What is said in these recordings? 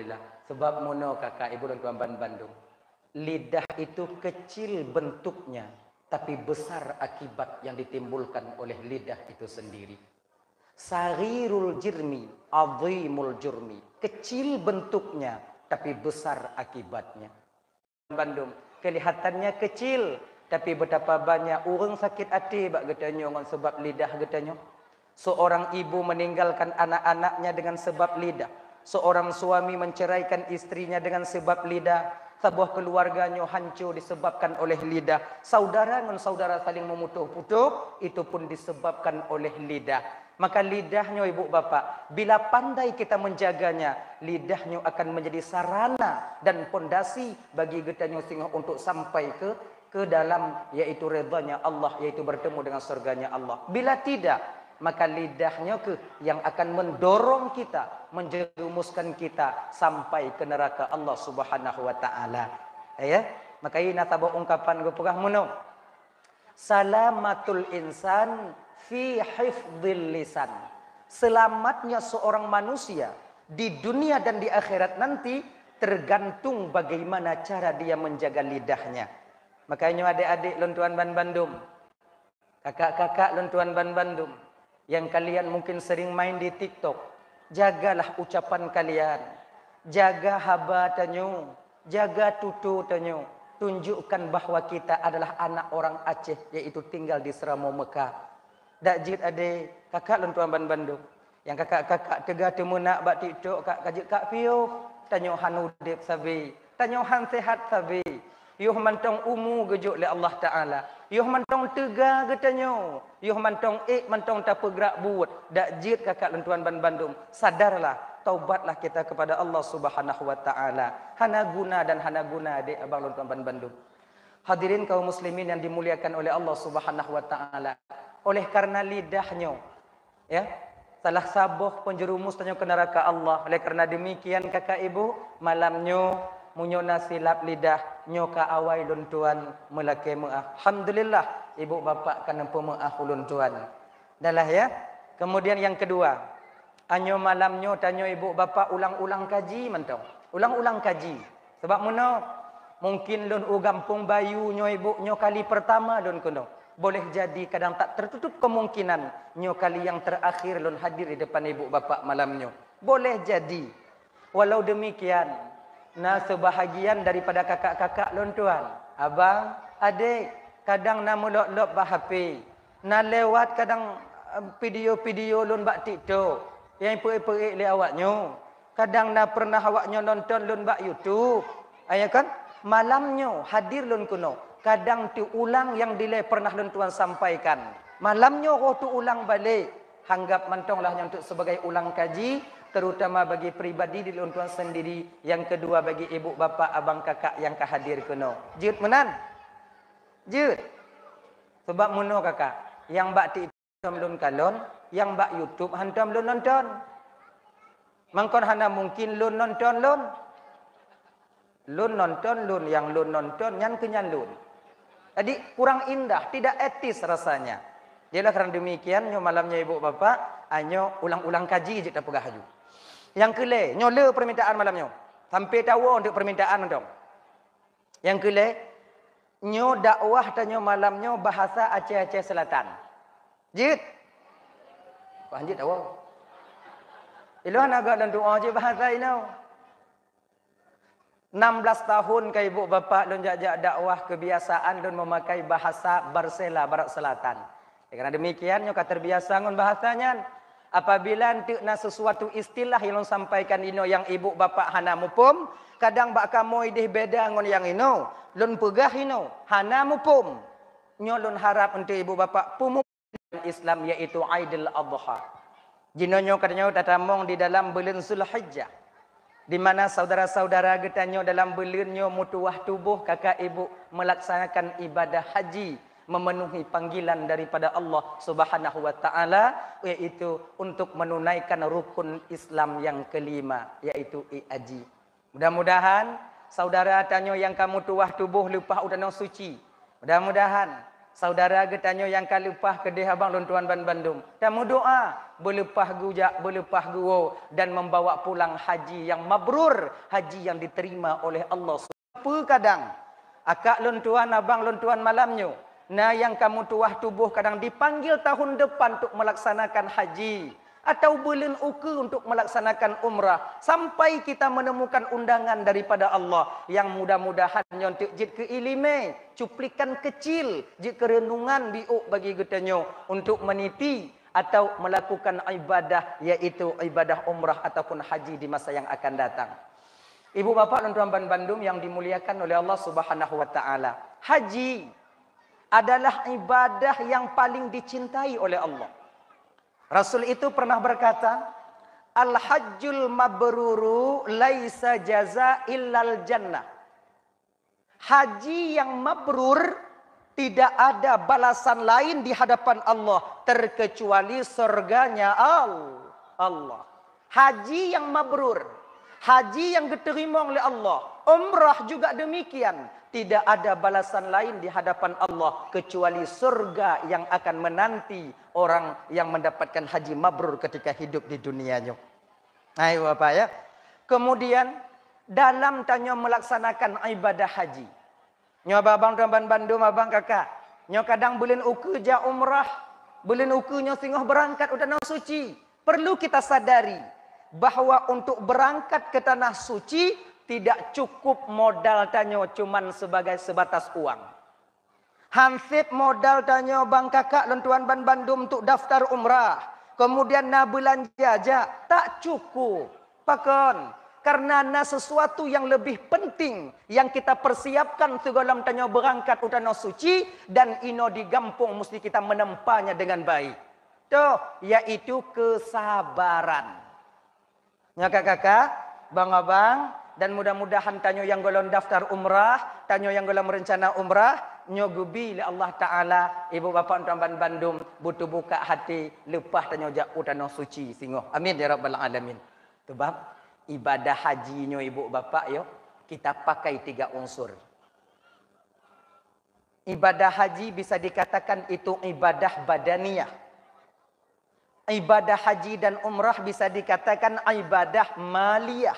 Alhamdulillah. Sebab mono kakak ibu dan tuan Bandung. Lidah itu kecil bentuknya, tapi besar akibat yang ditimbulkan oleh lidah itu sendiri. Sarirul jirmi, azimul jurmi. Kecil bentuknya, tapi besar akibatnya. Bandung, kelihatannya kecil, tapi betapa banyak orang sakit hati bak getanya dengan sebab lidah getanya. Seorang ibu meninggalkan anak-anaknya dengan sebab lidah. Seorang suami menceraikan istrinya dengan sebab lidah. Sebuah keluarganya hancur disebabkan oleh lidah. Saudara dengan saudara saling memutuh-putuh, itu pun disebabkan oleh lidah. Maka lidahnya ibu bapak, bila pandai kita menjaganya, lidahnya akan menjadi sarana dan pondasi bagi getanya sehingga untuk sampai ke dalam, yaitu redanya Allah, yaitu bertemu dengan surganya Allah. Bila tidak, maka lidahnya yang akan mendorong kita, menjerumuskan kita sampai ke neraka Allah Subhanahu wa taala. Ya, maka ini nataba ungkapan gopegah muno. Salamatul insan fi hifdzil lisan. Selamatnya seorang manusia di dunia dan di akhirat nanti tergantung bagaimana cara dia menjaga lidahnya. Makanya adik-adik lontuan Bandung, kakak-kakak lontuan Bandung, yang kalian mungkin sering main di TikTok, jagalah ucapan kalian, jaga haba tanyo, jaga tutu tanyo, tunjukkan bahwa kita adalah anak orang Aceh, yaitu tinggal di Seramo Mekah. Dak jid ade kakak lontuan Bandung, yang kakak-kakak tega temu nak bak TikTok, kak kajik kak Pio, tanyo han udip sabi, tanyo han sehat sabi. Yuh mantong umu gejuk le Allah Ta'ala. Yuh mantong tega getanyo. Yuh mantong mantong tak bergerak buat. Dak jid kakak lentuan Bandung. Sadarlah, taubatlah kita kepada Allah Subhanahu Wa Ta'ala. Hana guna dan hana guna adik abang lentuan Bandung. Hadirin kaum muslimin yang dimuliakan oleh Allah Subhanahu Wa Ta'ala. Oleh karena lidahnya, ya, salah sabuh penjerumus tanyo ke neraka Allah. Oleh karena demikian kakak ibu, malamnya munyona silap lidah nyoka awai lun tuan melake maaf. Alhamdulillah ibu bapak kan nempu maaf ulun tuan. Dalah ya. Kemudian yang kedua, anyo malamnyo tanyo ibu bapak ulang-ulang kaji mentong. Ulang-ulang kaji. Sebab muna mungkin lun u gampung bayu nyo ibu nyo kali pertama lun kuno. Boleh jadi kadang tak tertutup kemungkinan nyo kali yang terakhir lun hadir di depan ibu bapak malamnyo. Boleh jadi. Walau demikian, nah sebahagian daripada kakak-kakak lontuan, abang, adik, kadang na mulok-lok bah HP, na lewat kadang video-video lun bak TikTok, yang perik-perik le awaknyo. Kadang na pernah awaknyo nonton lun bak YouTube. Ayah kan? Malamnyo hadir lun kuno. Kadang tu ulang yang dile pernah lun tuan sampaikan. Malamnyo roh tu ulang balik. Hanggap mantonglah yang untuk sebagai ulang kaji, terutama bagi pribadi di lontuan sendiri, yang kedua bagi ibu bapa abang kakak yang kehadir kuno. Jut menan? Jut. Sebab muno kakak, yang bak TikTok lun kalon, yang bak YouTube hantam lun nonton. Mangkon hana mungkin lun nonton lun. Lun nonton lun, yang lun nonton nyan kenyan lun. Jadi kurang indah, tidak etis rasanya. Jadi kerana demikian, nyo malamnya ibu bapa, anyo ulang-ulang kaji je tak pegah haju. Yang kele, nyola permintaan malamnya. Sampai tahu untuk permintaan dong. Yang kele, nyo dakwah tanyo malamnya bahasa Aceh-Aceh Selatan. Jid. Pak Anjid tahu. Iluhan agak dan doa je bahasa ini. 16 tahun ke ibu bapa lun jajak dakwah kebiasaan lun memakai bahasa Barsela Barat Selatan. Kerana demikian nyo terbiasa ngon bahasanya. Apabila nanti na sesuatu istilah yang lun sampaikan ino yang ibu bapa hana mupum, kadang bak kamu idih beda ngon yang ino, lun pegah ino, hana mupum. Nyo lun harap untuk ibu bapa pumum Islam, yaitu Aidil Adha. Jino nyo katanya tatamong di dalam bulan Zulhijjah, di mana saudara-saudara getanyo dalam bulannya mutuah tubuh kakak ibu melaksanakan ibadah haji, memenuhi panggilan daripada Allah Subhanahu wa taala, yaitu untuk menunaikan rukun Islam yang kelima, yaitu haji. Mudah-mudahan saudara tanyo yang kamu tuah tubuh lupa udanong suci. Mudah-mudahan Saudara getanyo yang kalupah kedih abang luntuan ban Bandung. Tamu doa belepah gujak, belepah guo dan membawa pulang haji yang mabrur, haji yang diterima oleh Allah. Apa kadang akak luntuan abang luntuan malamnyo. Nah yang kamu tuah tubuh kadang dipanggil tahun depan untuk melaksanakan haji atau bulan uke untuk melaksanakan umrah sampai kita menemukan undangan daripada Allah yang mudah-mudahan nyontik jid ke ilime cuplikan kecil jid kerenungan biuk bagi getanyo untuk meniti atau melakukan ibadah yaitu ibadah umrah ataupun haji di masa yang akan datang. Ibu bapak dan tuan Bandung yang dimuliakan oleh Allah Subhanahu wa taala. Haji adalah ibadah yang paling dicintai oleh Allah. Rasul itu pernah berkata, Al-hajjul mabruru laisa jaza illal jannah. Haji yang mabrur tidak ada balasan lain di hadapan Allah terkecuali surganya Allah. Haji yang mabrur, haji yang diterima oleh Allah, umrah juga demikian. Tidak ada balasan lain di hadapan Allah kecuali surga yang akan menanti orang yang mendapatkan haji mabrur ketika hidup di dunianya. Ayo Bapak ya. Kemudian dalam tanya melaksanakan ibadah haji. Nyoba abang tuan Bandung abang kakak. Nyo kadang bulan uku ja umrah, bulan uku nyo singoh berangkat udah tanah suci. Perlu kita sadari bahwa untuk berangkat ke tanah suci tidak cukup modal tanyo cuman sebatas uang. Hansip modal tanyo bang kakak lentuan ban Bandung untuk daftar umrah. Kemudian na belanja aja tak cukup. Pakon. Karena na sesuatu yang lebih penting yang kita persiapkan segala tanyo berangkat ke tanah suci dan ino digampung mesti kita menempanya dengan baik. Tuh, yaitu kesabaran. Ya kakak, bang-abang, dan mudah-mudahan tanyo yang golong daftar umrah, tanyo yang golong merencana umrah, nyogubi Allah Ta'ala, ibu bapak tuan Bandung, butuh buka hati, lepah tanyo jak tanah suci singoh. Amin ya rabbal alamin. Sebab ibadah haji nyo ibu bapak yo, kita pakai 3 unsur. Ibadah haji bisa dikatakan itu ibadah badaniyah. Ibadah haji dan umrah bisa dikatakan ibadah maliyah.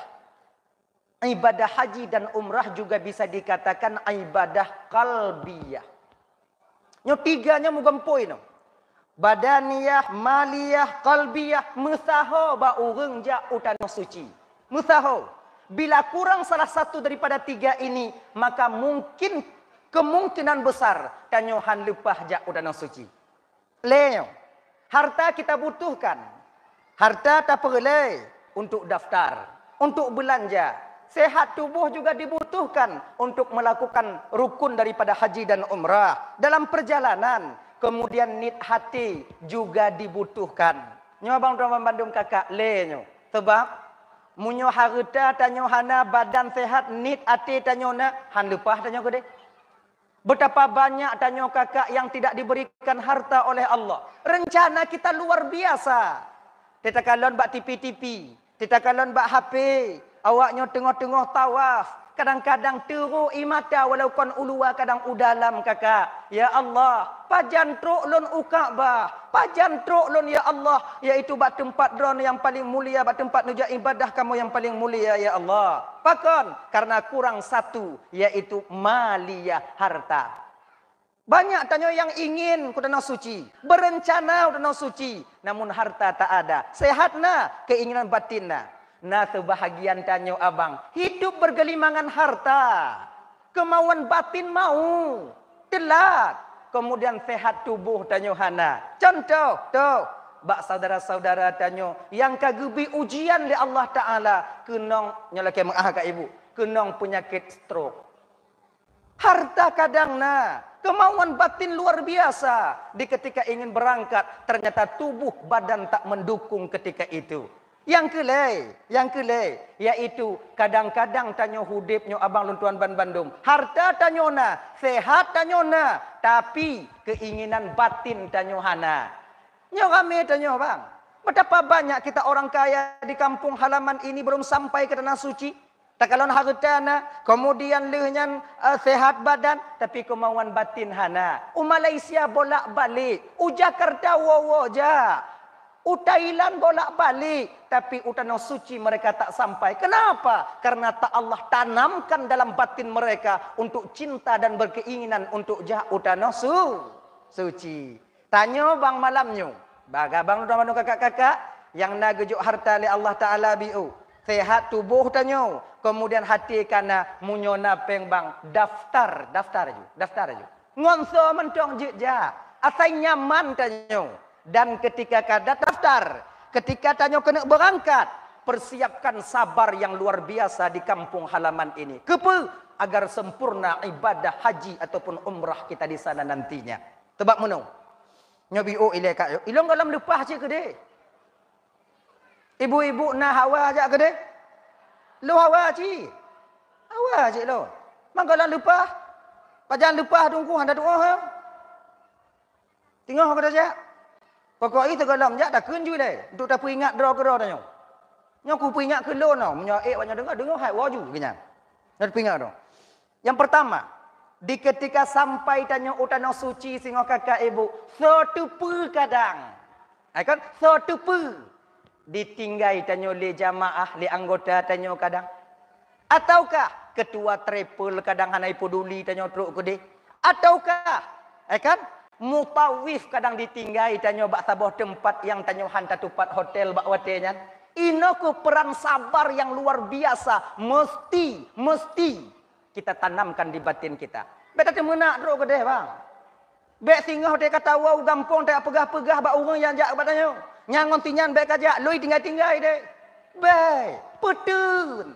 Ibadah haji dan umrah juga bisa dikatakan ibadah qalbiyah. Nyo 3-nya mugampoi no. Badaniyah, maliyah, qalbiyah, musaho ba urang ja utanah suci. Musaho. Bila kurang salah satu daripada 3 ini, maka mungkin kemungkinan besar tanyohan lepah ja utanah suci. Leo. Harta kita butuhkan. Harta tak perlu untuk daftar, untuk belanja. Sehat tubuh juga dibutuhkan untuk melakukan rukun daripada haji dan umrah. Dalam perjalanan, kemudian nit hati juga dibutuhkan. Nyo abang tuan Bandung kakak lenyo. Sebab munyo harta tanyo hana badan sehat nit hati tanyo na han lepah tanyo gede. Betapa banyak tanyo kakak yang tidak diberikan harta oleh Allah. Rencana kita luar biasa. Kita kalon bak tipi-tipi, kita kalon bak HP. Awaknya tengah-tengah tawaf. Kadang-kadang teru imata walaupun ulua kadang udalam kakak. Ya Allah, pajan truk lon ukabah. Pajan truk lon ya Allah. Iaitu bak tempat drone yang paling mulia. Bak tempat nuja ibadah kamu yang paling mulia ya Allah. Pakon? Karena kurang satu. Iaitu maliyah harta. Banyak tanya yang ingin ke tanah suci. Berencana ke tanah suci. Namun harta tak ada. Sehatna keinginan batinna. Nah sebahagian tanyo abang. Hidup bergelimangan harta. Kemauan batin mau. Telat. Kemudian sehat tubuh tanyo hana. Contoh. Tuh. Bak saudara-saudara tanyo. Yang kagubi ujian oleh Allah Ta'ala. Kenong. Nyalakai mengah kak ibu. Kenong penyakit stroke. Harta kadang nah. Kemauan batin luar biasa. Di ketika ingin berangkat. Ternyata tubuh badan tak mendukung ketika itu. Yang kelai, yaitu kadang-kadang tanyo hudipnyo abang luntuan ban Bandung. Harta tanyo na, sehat tanyo na, tapi keinginan batin tanyo hana. Nyo kami tanyo bang. Betapa banyak kita orang kaya di kampung halaman ini belum sampai ke tanah suci. Tak kalau hartana, kemudian lehnya sehat badan, tapi kemauan batin hana. Malaysia bolak-balik, Jakarta wowo ja. Thailand bolak-balik, tapi tanah suci mereka tak sampai. Kenapa? Karena tak Allah tanamkan dalam batin mereka untuk cinta dan berkeinginan untuk tanah suci. Tanya bang malamnya, bang kakak-kakak yang nagejuk harta li Allah Taala biu. Sehat tubuh tanya. Kemudian hati kana munyona peng bang daftar je. Ngonso mentong je ja. Asai nyaman tanya. Dan ketika kada daftar, ketika tanya kena berangkat, persiapkan sabar yang luar biasa di kampung halaman ini. Kepa agar sempurna ibadah haji ataupun umrah kita di sana nantinya. Tebak menung. Nyobi ilai kak yo. Ilong dalam lepah je ke deh. Ibu-ibu na hawa aja ke deh. Lu hawa ci. Hawa ci lo. Manggalan lupa. Pajan lupa tunggu handa doa ha. Tengok kada ja. Pokok itu galam ja dah kunju le. Untuk tak ingat draw ke draw tanya. Nya ku ingat ke lo no. Menyo banyak dengar hai waju kenya. Nak ingat dong. Yang pertama, di ketika sampai tanya utana suci singo kakak ibu, sotupu kadang. Kan sotupu. Ditinggai tanyo le jamaah le anggota tanyo kadang, ataukah ketua travel kadang hanai peduli tanyo truk gede, ataukah kan mutawif kadang ditinggai tanyo bak saboh tempat yang tanyo hantar tupat hotel bak watenya. Ino ku peran sabar yang luar biasa mesti kita tanamkan di batin kita. Beta temenak truk gede bang, bek singgah hotel kata wow gampang tak pegah-pegah bak urang yang jak bak tanyo. Nyangon tinyan baik aja, lui tinggai-tinggai deh. Baik, petun.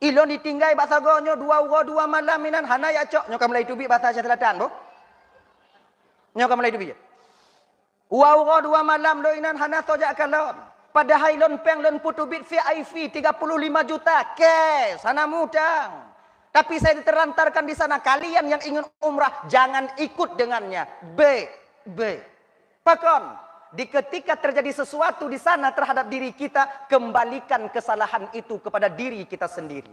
Ilon ditinggai bahasa gonyo 2 malam minan hana ya cok. Nyoka mulai tubi bahasa Asia Selatan, bu. Nyoka mulai tubi. 2 malam lo inan hana sojak kalon. Padahal lon peng lon putubit VIP 35 juta cash, hana mudang. Tapi saya diterantarkan di sana, kalian yang ingin umrah jangan ikut dengannya. Pakon. Di ketika terjadi sesuatu di sana terhadap diri kita, kembalikan kesalahan itu kepada diri kita sendiri.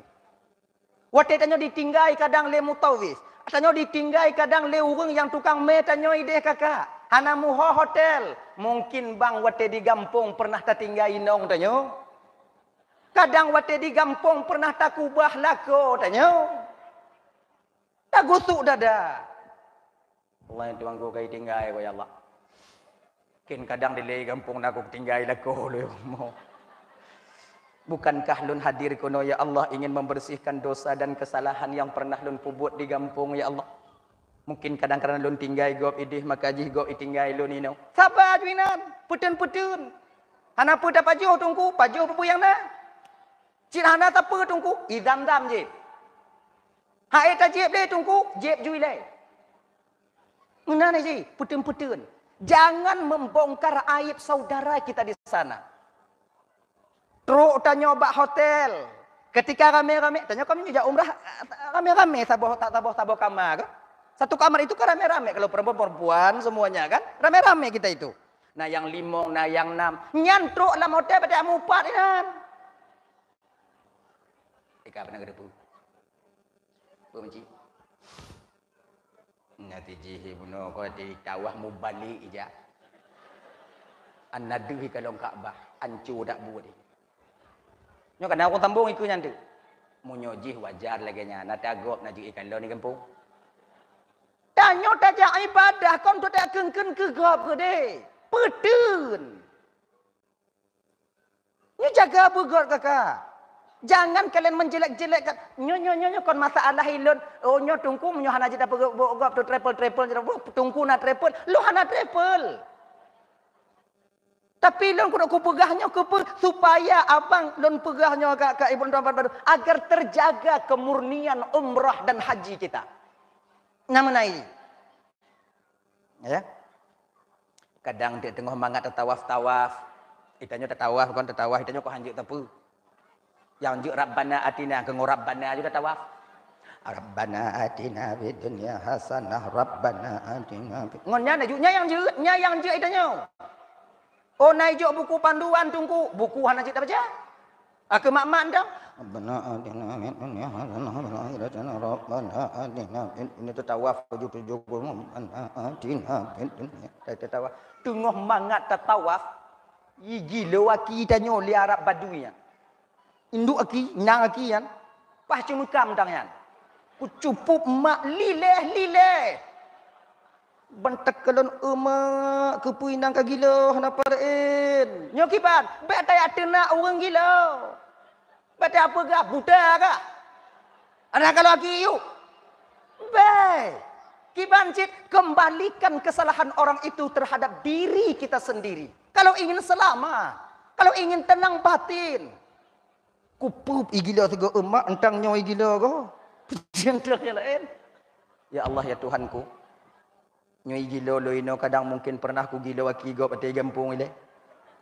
Wate tanyo ditinggai kadang le mutawif, tanyo ditinggai kadang le urang yang tukang me tanyo ide kakak. Hana muho hotel, mungkin bang wate di gampung pernah tatinggai nong tanyo. Kadang wate di gampung pernah takubah lako tanyo. Tak gusuk dada. Allah yang tuangku kai tinggai ya Allah. Kin kadang di kampung nak tinggal lako lo. Bukankah lun hadir kono ya Allah ingin membersihkan dosa dan kesalahan yang pernah lun pubut di kampung ya Allah. Mungkin kadang kadang lun tinggal gop idih makajih gop itinggal lun ino. Sabar winan, putun. Hana pu dapat pajuh tungku, pajuh pu yang na. Cik hana tak pu tungku, idam-dam je. Hai ta jeb le tungku, jeb jui le. Mana ni je, putun. Jangan membongkar aib saudara kita di sana. Truk tanya bak hotel. Ketika rame-rame, tanya kami juga umrah rame-rame saboh kamar. Satu kamar itu kan rame-rame kalau perempuan semuanya kan. Rame-rame kita itu. Nah yang 5, nah yang 6. Nyan truk dalam hotel pada amupat kan. Ika pernah kedepu. Bu menci. Nanti jihi buno kau di tawah mu balik ija. Anadui kalau Kaabah ancu dak buat. Nyo kana aku tambung iku nyantu. Munyo jih wajar lagi nya natagop naji ikan lo ni kampung. Tanyo tajak ibadah kon tu tak kengken ke gop ke de. Pedun. Nyo jaga bugot kakak. Jangan kalian menjelek-jelekkan. Nyo kon masalah ilun. Oh nyo tungku nyo hana jeda gop tu travel tungku na travel. Lu hana travel. Tapi lun kudu kupegahnya supaya abang lun pegahnya ke ibu baru agar terjaga kemurnian umrah dan haji kita. Namunai. Ya. Kadang dia tengah mangat tawaf. Itanya tetawaf kon tetawaf itanya kok hanjuk tepu. Yang juk Rabbana atina ke Rabbana juga tawaf. Rabbana atina fid dunya hasanah Rabbana atina. Ngonnya yang juk itanya. Oh naik buku panduan tungku. Buku hana cik tak baca. Aku mak-mak dong. Ini tu tawaf tujuh tawaf. Tengah mangat tawaf. Gila aki tanya oleh Arab Badui yan. Induk aki, nyang aki yan. Pas cuma kam tang yan. Ku cupup mak lileh. Bantak kelon emak kepuinang ka gila naparin. Nyokipan, betai atena orang gila. Betai apa gak buta gak? Ada kalau aki yuk. Kiban cit, kembalikan kesalahan orang itu terhadap diri kita sendiri. Kalau ingin selamat, kalau ingin tenang batin. Kupup igila tiga emak entang nyoy gila ko. Yang lain. Ya Allah ya Tuhanku. Nyoy gila lo ino kadang mungkin pernah ku gila waki go pati gampung ile.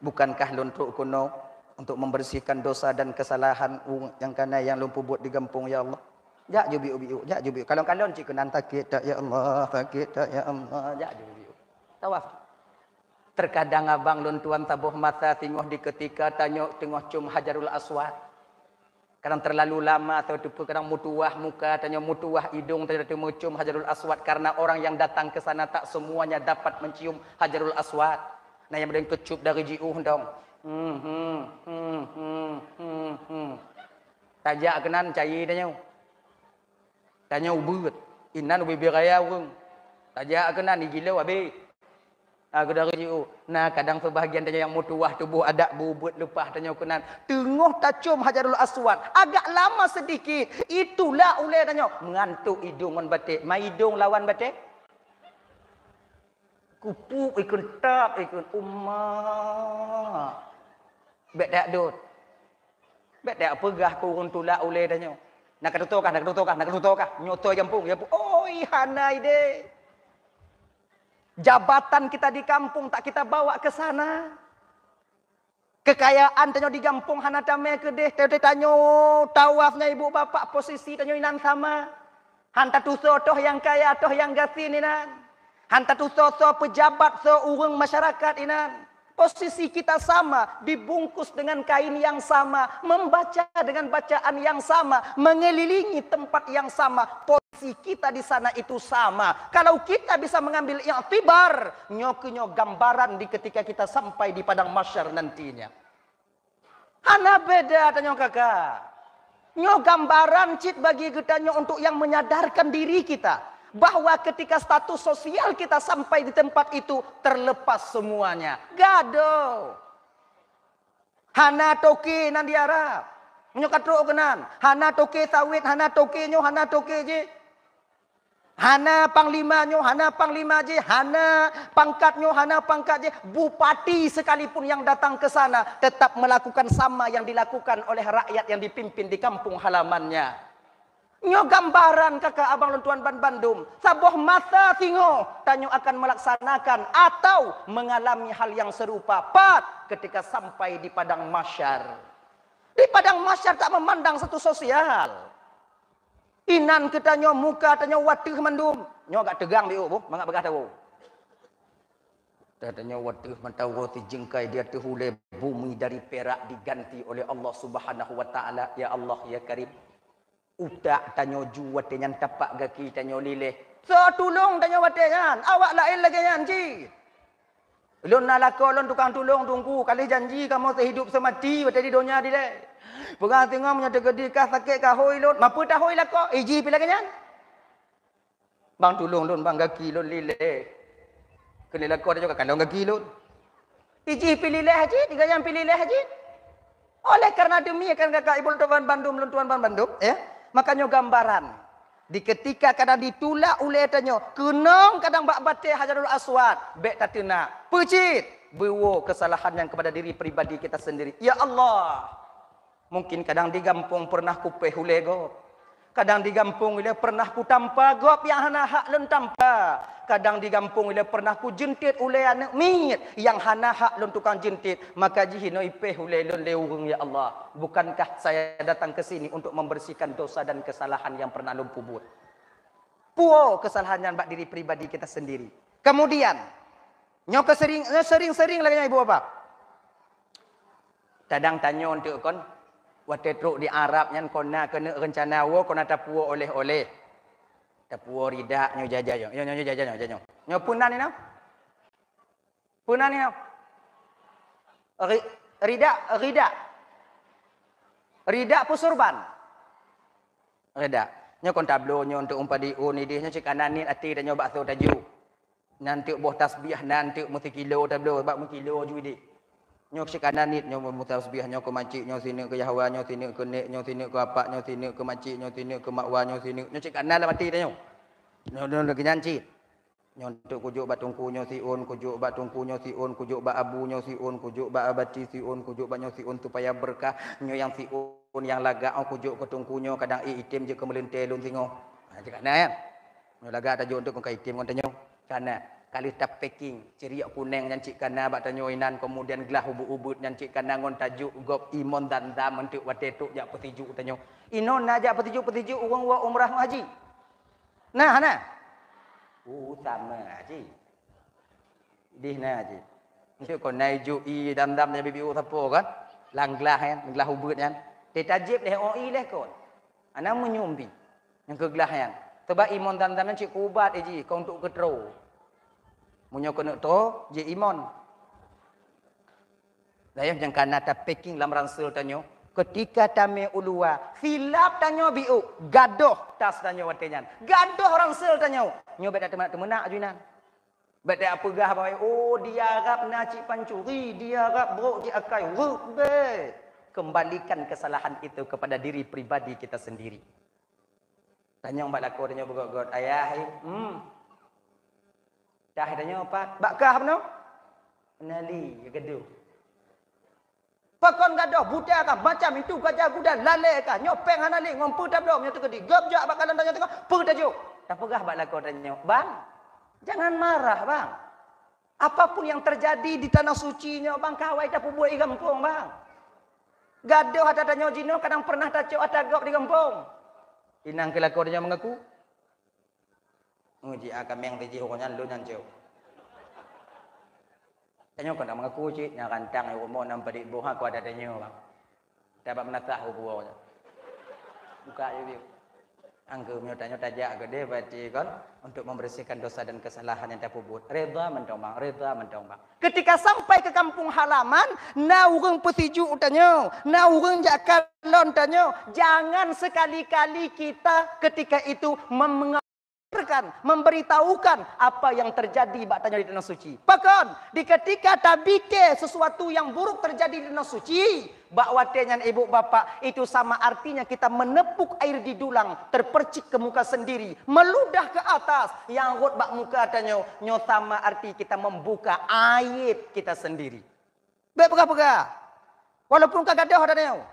Bukankah lontok kuno untuk membersihkan dosa dan kesalahan yang kana yang lumpuh buat di gampung ya Allah. Ya jubiu. Kalau cik kenan takit tak ya Allah, takit tak ya Allah. Ya jubiu. Tawaf. Terkadang abang luntuan tabuh mata tengok di ketika tengok cum Hajarul Aswad. Kadang terlalu lama atau kadang mutuah muka, tanya mutuah hidung, tanya mencium Hajarul Aswad karena orang yang datang ke sana tak semuanya dapat mencium Hajarul Aswad. Nah yang ada kecup dari jiuh dong. Tajak kenan cair tanya ubud. Inan ubi biraya urung. Tajak kenan ni gila habis. Aku dari jiuh. Nah kadang sebahagian tanya yang mutuah tubuh ada bubut lepas tanya kenan. Tengok tacum Hajarul Aswad. Agak lama sedikit. Itulah ulai tanya. Mengantuk hidung on batik. Mai hidung lawan batik. Kupuk ikut tap ikut ummah. Bet tak dut. Bet tak pegah kurun tulak ulai tanya. Nak ketutukah. Nyoto jampung. Oi hanai deh. Jabatan kita di kampung tak kita bawa ke sana. Kekayaan tanya di kampung hana tame ke deh. Tanya tawafnya ibu bapak posisi tanya inan sama. Hanta tu toh yang kaya toh yang gasin inan. Hanta tu pejabat so urang masyarakat inan. Posisi kita sama, dibungkus dengan kain yang sama, membaca dengan bacaan yang sama, mengelilingi tempat yang sama. Posisi kita di sana itu sama. Kalau kita bisa mengambil i'tibar, nyokunyo gambaran di ketika kita sampai di padang mahsyar nantinya. Hana beda tanya kakak. Nyo gambaran cit bagi kita nyo untuk yang menyadarkan diri kita. Bahwa ketika status sosial kita sampai di tempat itu terlepas semuanya. Gado. Hana toke nan di Arab. Nyokatro kenan. Hana toke sawit, hana toke nyo, hana toke je. Hana panglima nyo, hana panglima je. Hana pangkat nyo, hana pangkat je. Bupati sekalipun yang datang ke sana tetap melakukan sama yang dilakukan oleh rakyat yang dipimpin di kampung halamannya. Nyo gambaran kakak abang lentuan ban Bandung. Sabuh masa tingo tanyo akan melaksanakan atau mengalami hal yang serupa. Ketika sampai di padang mahsyar. Di padang mahsyar tak memandang satu sosial. Inan kita nyo muka tanyo watih mandum. Nyo agak tegang dia bu, mangak begah tahu. Tanya watih mantau ti jengkai dia terhulai bumi dari perak diganti oleh Allah Subhanahu wa taala. Ya Allah ya Karim. Utak tanya juat dengan tapak gaki tanya lilih. So tolong tanya watehan. Awak lain lagi janji. Lon nalako lon tukang tolong tunggu. Kali janji kamu sehidup semati wate di dunia dile. Pegang tengok menyata gede kah sakit kah hoi lon. Mampu tak hoi lako. Iji pila kenyan. Bang tolong lon bang gaki lon lilih. Kena lako tanya kalau gaki lon. Iji pilih haji. Tiga yang pilih haji. Oleh karena demikian kakak ibu tuan Bandung tuan Bandung ya. Makanya gambaran di ketika kadang ditulak oleh tanya kenang kadang bak batik Hajarul Aswad bek tatena pecit bewo kesalahan yang kepada diri pribadi kita sendiri. Ya Allah, mungkin kadang di kampung pernah ku pehule go, kadang di kampung ile pernah ku tanpa gop yang hana hak lun tanpa, kadang di kampung ile pernah ku jentit oleh anak mit yang hana hak lun tukang jentit. Maka jihino ipeh oleh lun leurung. Ya Allah, bukankah saya datang ke sini untuk membersihkan dosa dan kesalahan yang pernah lun pubut. Puo kesalahan yang bak diri pribadi kita sendiri. Kemudian nyok sering-sering lagi ibu bapak. Kadang tanya untuk kon Watetruk di Arab nyan kona kena rencana wo kona tapuo oleh-oleh. Tapuo ridak nyo jaja yo. Nyo jaja nyo. Nyo punan ni no. Punan ni no. Ridak pusurban. Ridak. Nyo kon tablo nyo untuk umpadi ni dia nyo cik kanan ni ati dan nyo bakso taju. Nanti boh tasbih nanti mesti kilo tablo bak kilo ju di. Nyo cik kanan ni nyo mesti tasbih nyo ke makcik nyo sini ke Yahwa nyo sini ke nek nyo sini ke apak nyo sini ke makcik nyo sini ke makwa nyo sini. Nyo cik kanan lah mati dah nyo. Nyo lagi nyanci. Nyo untuk kujuk bak tungku nyo siun, kujuk bak tungku nyo siun, kujuk bak abu nyo siun, kujuk bak abati siun, kujuk bak nyo siun supaya berkah nyo yang siun yang lagak au kujuk ke tungkunyo kadang itim je ke melentelun singo. Ha cakap nah kan. Nyo lagak tajuk untuk ke itim kon tanyo. Kana kali tap packing ceria kuning nyancik kana bak tanyo inan kemudian gelah ubut-ubut nyancik kana ngon tajuk gop imon dan dam untuk watetuk jak petiju tanyo. Inon najak petiju urang wa umrah haji. Nah. Sama haji. Dih na haji. Nyo kon naiju i dam-dam nya bibi utapo kan. Langlah kan, gelah ubut kan. Ditajib leh oi leh kon. Ana menyumbi. Yang kegelah yang. Tebak imon dan-dam nyancik kubat eji kau untuk ketro. Munyo kena to je imon. Dayah yang kana ta packing lam ransul tanyo. Ketika tame ulua, silap tanyo biu, gadoh tas tanyo watenyan. Gadoh ransul tanyo. Nyo beda temenak ajunan. Beda apa gah bae, oh dia harap naci pancuri, dia harap brok je akai. Rube. Kembalikan kesalahan itu kepada diri pribadi kita sendiri. Tanyo mbak lako tanyo begot-got, ayah, dah tanya apa? Bakkah apa no? Nali, ya gaduh. Pakon gaduh, buta kah? Macam itu gajah kuda, lalai kah? Nyopeng hanali, ngompu tablo, nyotu kedi. Gabjak bakalan tanya tengok, per tajuk. Tak pegah bak lako tanya. Bang, jangan marah bang. Apapun yang terjadi di tanah sucinya bang, kawai tak buat di kampung bang. Gaduh ada tanya jino, kadang pernah tajuk atagop di kampung. Inang ke lako tanya mengaku. Nguji akan yang tiji hukuman lu nyancau. Tanya kau nak mengaku cik, nak rantang yang umur nampak di buah aku ada tanya bang. Dapat menatah buah. Buka je dia. Angka punya tanya tajak ke dia berarti kan untuk membersihkan dosa dan kesalahan yang tak buat. Reda mentong bang. Ketika sampai ke kampung halaman, na urang petiju tanya, na urang jakalon tanya, jangan sekali-kali kita ketika itu memberitahukan apa yang terjadi batanya di tanah suci. Bahkan di ketika tabike sesuatu yang buruk terjadi di tanah suci, bak watenya ibu bapak itu sama artinya kita menepuk air di dulang, terpercik ke muka sendiri, meludah ke atas, yang rot bak muka tanyo, nyo sama arti kita membuka aib kita sendiri. Baik pegah-pegah. Walaupun kagak dah tanyo.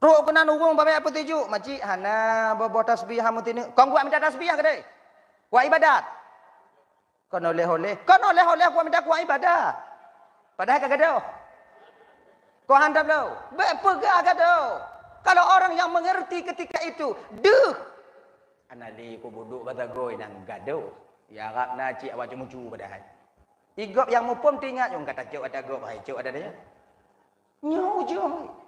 Ruk kena nurung bapak apa tuju? Makcik, hana bawa tasbih hamu tini. Kau buat minta tasbih ke dek? Kuat ibadat. Kau oleh-oleh kuat minta kuat ibadat. Padahal kagak dah. Kau handap dah. Pegah kagak dah. Kalau orang yang mengerti ketika itu, deh. Anali ku buduk kata goi nang gaduh. Ya rap naci awak cumucu padahal. Igop yang mupum tingat yung kata cuk ada gop, hai cuk ada dia. Nyujung.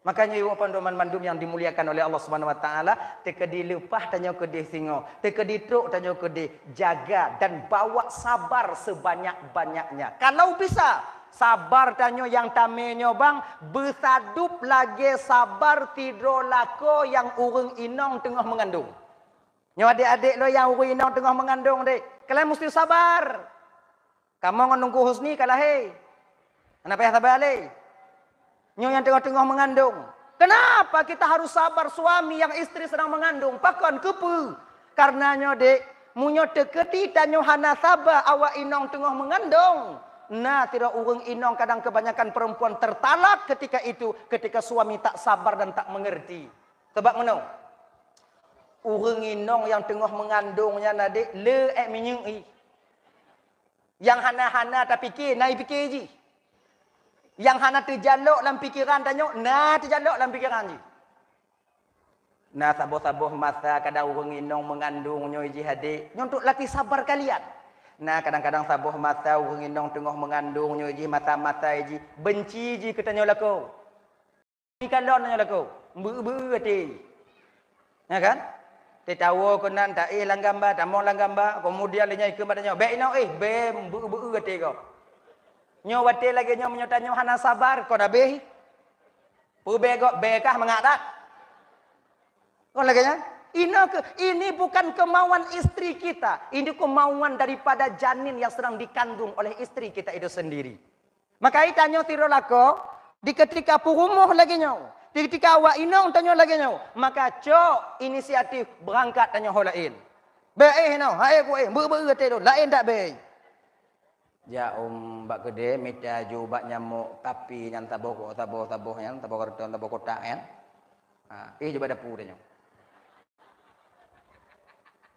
Makanya ibu pandum-mandum yang dimuliakan oleh Allah Subhanahu wa taala, tekedi lepah tanya kedih singo, tekedi truk tanya kedih, jaga dan bawa sabar sebanyak-banyaknya. Kalau bisa, sabar tanya yang tamenyo bang, bersadup lagi sabar tidur lako yang urang inong tengah mengandung. Nyo adik-adik lo yang urang inong tengah mengandung dek, kalian mesti sabar. Kamu nunggu husni kalah hei. Kenapa ya sabar le? Nyo yang tengah-tengah mengandung. Kenapa kita harus sabar suami yang istri sedang mengandung? Pakon kepu. Karena nyo dek, munyo teketi dan nyo hana sabar awak inong tengah mengandung. Nah, tidak urang inong kadang kebanyakan perempuan tertalak ketika itu, ketika suami tak sabar dan tak mengerti. Sebab mana? Urang inong yang tengah mengandungnya nadek le minyui. Yang hana-hana tak fikir, naik fikir je. Yang hana terjaluk dalam fikiran tanya, nah terjaluk dalam fikiran je. Nah sabuh-sabuh masa kadang urang inong mengandungnya je hadik. Nyo untuk latih sabar kalian. Nah kadang-kadang sabuh masa urang inong tengah mengandungnya je mata-mata je benci je ketanya lako. kalon nya laku. Ber hati. Ya kan? Te tahu konan tak lang gambar, tak mau lang gambar, kemudian le nyai ke badannya. Be ino be ber hati ko. Nyo wate lagi nyo menyotanyo hana sabar ko dah be. Pu be ko be kah mengadat. Kon lagi nya? Ini bukan kemauan istri kita. Ini kemauan daripada janin yang sedang dikandung oleh istri kita itu sendiri. Maka itanyo tiro lako, di ketika purumuh lagi nyo, di ketika awak inong tanyo lagi nyo, maka cok inisiatif berangkat tanyo holain. Be no, hai ku ber lain tak be. Ja bak gede mita ju bak nyamuk tapi yang taboh yang taboh karton taboh kotak ya. Coba dapur tanyo.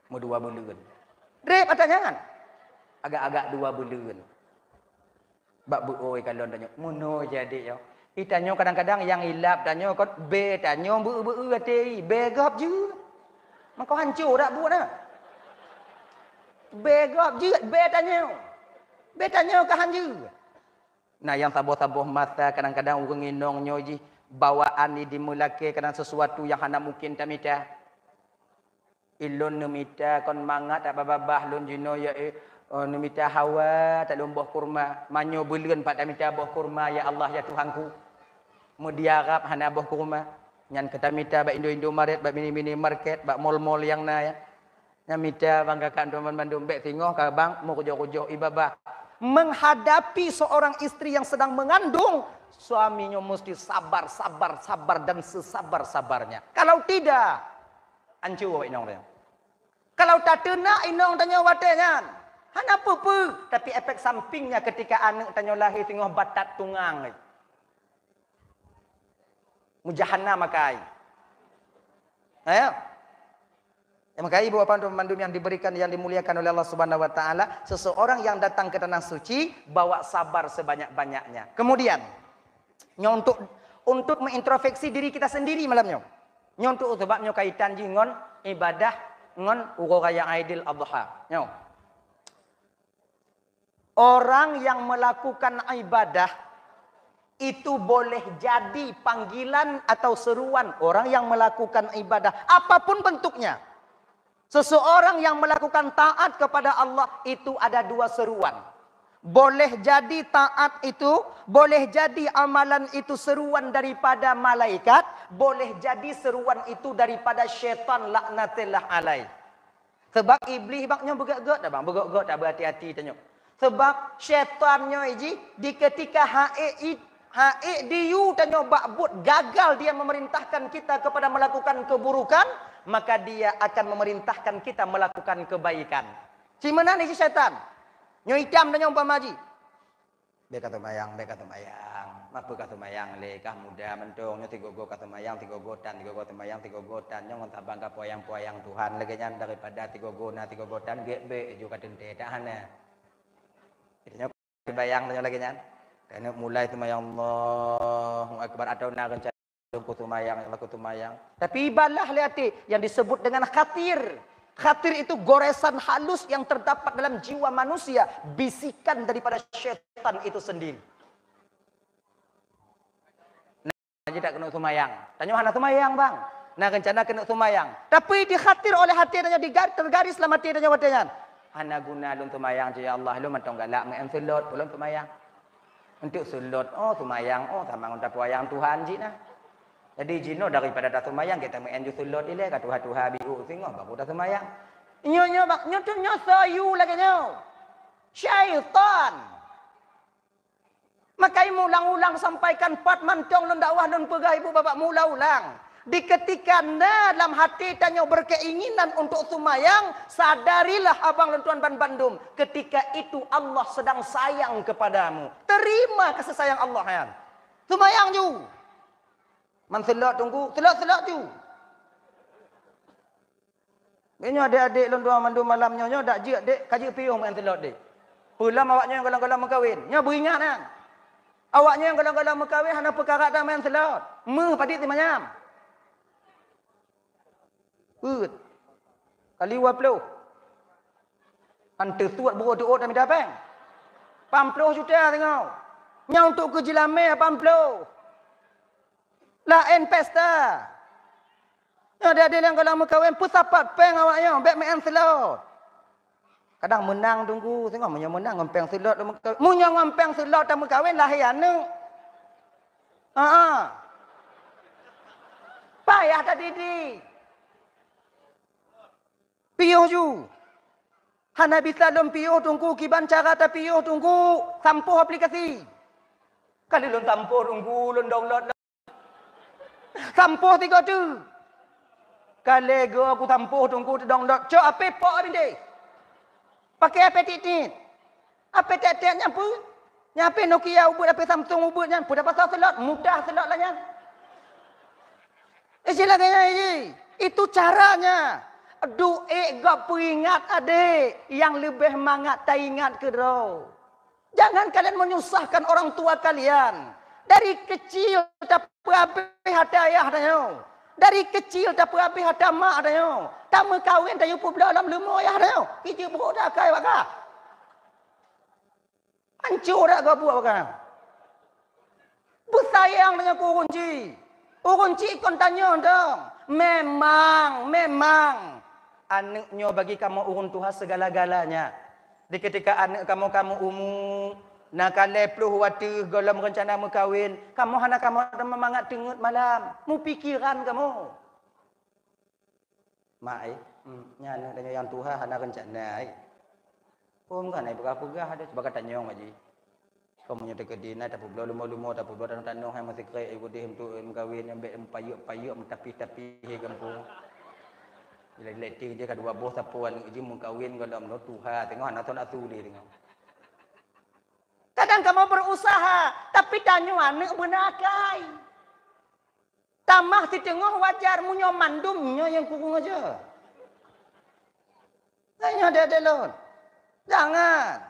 Mau 2 bulan. Rep atau jangan? Agak-agak 2 bulan. Bak buoi kalau tanya, mono jadi yo. Itanyo kadang-kadang yang hilap tanyo kot be tanyo bu ati be gap je. Maka hancur dak buat dah. Be gap je be tanyo. Be tanyo ka hancur. Nah yang taboh-taboh mata kadang-kadang urang inong ji bawaan ni dimulake kadang sesuatu yang hana mungkin tamita. Ilun numita kon mangat tak babah lun jino ya numita hawa tak lumbuh kurma manyo buleun pak tamita boh kurma ya Allah ya Tuhanku mu diarap hana boh kurma nyan ketamita ba Indo Maret ba mini market ba mall yang na ya nyamita banggakan teman Bandung bek tingoh ka bang mu kujo ibabah menghadapi seorang istri yang sedang mengandung suaminya mesti sabar dan sesabar-sabarnya. Kalau tidak hancur inong dia. Kalau tak kena inong tanya watenya. Hana apa-apa. Tapi efek sampingnya ketika anak tanya lahir tengok batat tungang. Mujahana makai. Ayo. Makai ibu bapak mandum yang diberikan yang dimuliakan oleh Allah Subhanahu wa taala, seseorang yang datang ke tanah suci bawa sabar sebanyak-banyaknya. Kemudian untuk mengintrospeksi diri kita sendiri malamnya. Nyontuk sebabnya kaitan jingon ibadah ngon ugo raya Aidil Adha. Nyo. Orang yang melakukan ibadah itu boleh jadi panggilan atau seruan orang yang melakukan ibadah apapun bentuknya. Seseorang yang melakukan taat kepada Allah itu ada 2 seruan. Boleh jadi taat itu, boleh jadi amalan itu seruan daripada malaikat, boleh jadi seruan itu daripada syaitan laknatillah alaih. Sebab iblis baknya begak-gak dah bang, begak-gak tak berhati-hati tanya. Sebab syaitannya di ketika haik diu tanya bakbut gagal dia memerintahkan kita kepada melakukan keburukan, maka dia akan memerintahkan kita melakukan kebaikan. Cimana ni si syaitan? Nyo hitam dan umpama maji. Be kata mayang. Apa kata mayang lekah muda mentong nyo 3 go kata mayang 3 gotan 3 go mayang 3 gotan nyo ngontak bangka poyang Tuhan lagi nyan daripada 3 go na 3 gotan ge be juga tente tahana. Itu nyo bayang nyo lagi nyan. Dan mulai tu mayang Allahu akbar atau na kan laku mayang. Tapi ibalah lihat yang disebut dengan khatir. Khatir itu goresan halus yang terdapat dalam jiwa manusia. Bisikan daripada syaitan itu sendiri. Nah, tak kena sumayang. Tanya mana sumayang bang? Nah, rencana kena sumayang. Tapi dikhatir oleh hati tanya tergaris dalam hati tanya watanya. Hana guna lun sumayang ya Allah lu mentong galak mengen sulot belum sumayang. Untuk sulot sumayang tamang untuk wayang Tuhan ji nah. Jadi jino daripada dah semayang kita mengenju sulot ile ka Tuhan biu singo baru dah semayang. Nyo bak nyo tu nyo sayu lagi nyo. Syaitan. Maka ulang-ulang sampaikan 4 mantong lon dakwah lon pegah ibu bapak mula ulang. Di ketika dalam hati tanya berkeinginan untuk semayang, sadarilah abang dan tuan Bandung, ketika itu Allah sedang sayang kepadamu. Terima kasih sayang Allah ya. Semayang ju. Man selak tunggu, selak tu. Ini adik-adik lon dua mandu malamnya nyo dak je dek kaji piung man selak dek. Pulam awaknya yang galang-galang mengkawin. Nya beringat kan. Awaknya yang galang-galang mengkawin hana perkara dak main selak. Padik ti manyam. Kali 20. Antu tuat buru tuot dah minta peng. 40 juta tengok. Nya untuk ke Jelame 80. Lain pesta. Ada yang kalau mau kahwin pusapat peng awaknya, bek main selot. Kadang menang tunggu, tengok munyo menang ngempeng selot mau kahwin. Munyo ngempeng selot mau kahwin lahir anu. Payah tadi di. Piuh ju. Hana bisa lom piuh tunggu kiban cara tapi piuh tunggu sampuh aplikasi. Kali lom sampuh tunggu lom download. Sampuh 3 tu. Kali go aku sampuh tunggu download. Cok apa pok ni? Pakai apa titit? Apa titit nyampu? Nyampe Nokia ubud apa Samsung ubud nyampu dapat slot mudah slot lah nyam. Silakan ini. Itu caranya. Duit gak peringat adik yang lebih mangat tak ingat ke ro. Jangan kalian menyusahkan orang tua kalian. Dari kecil tak apa hadayah dah. Dari kecil tak apa hada mak dah. Tak berkahwin tak yupu dalam lemah ya dah. Kita budak kai bakah. Hancur dak kau buat bakah. Bersayang dengan kurunci. Kurunci kon tanya dong. Memang anaknya bagi kamu urun Tuhan segala-galanya. Di ketika anak kamu umur nakale puluh waktu dalam rencana mu kahwin, kamu hana kamu memangat tengut malam, mu pikiran kamu. Mai, nyana dengan yang Tuhan hana rencana. Kan ai pegah-pegah ada coba kata nyong aja. Kamu nya dekat dina tapi belum lumo tapi belum tanah hai masih krai ibu dia untuk kahwin ambek payuk tapi kampung. Bila letik je kedua boh sapuan uji mu kahwin dalam no Tuhan tengok anak ton atu dia tengok. Kadang kamu berusaha, tapi tanyo anak benakai. Tamah si tengok wajar munyo mandumnya yang kurung aja. Tanya dia lon. Jangan.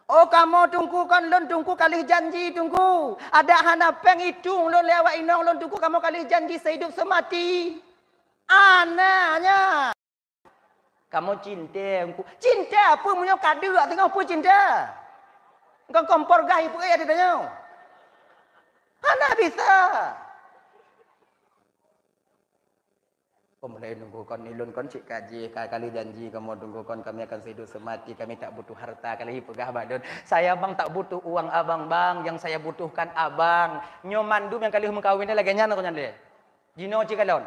Oh kamu tunggu kan lon tunggu kali janji tunggu. Ada hana peng hitung lon lewat inong lon tunggu kamu kali janji sehidup semati. Anaknya. Kamu cinta aku. Cinta apa munyo kadu tengok apa cinta. Kau kompor gai ibu ada tanya. Mana bisa? Kau mulai nunggu kon nilun kon cik kaji kali janji kamu tunggu kon kami akan hidup semati kami tak butuh harta kali pegah badun. Saya bang tak butuh uang abang bang yang saya butuhkan abang. Nyomandum yang kali mengkawin ni lagi nyana kau nyande. Jino cik kalon.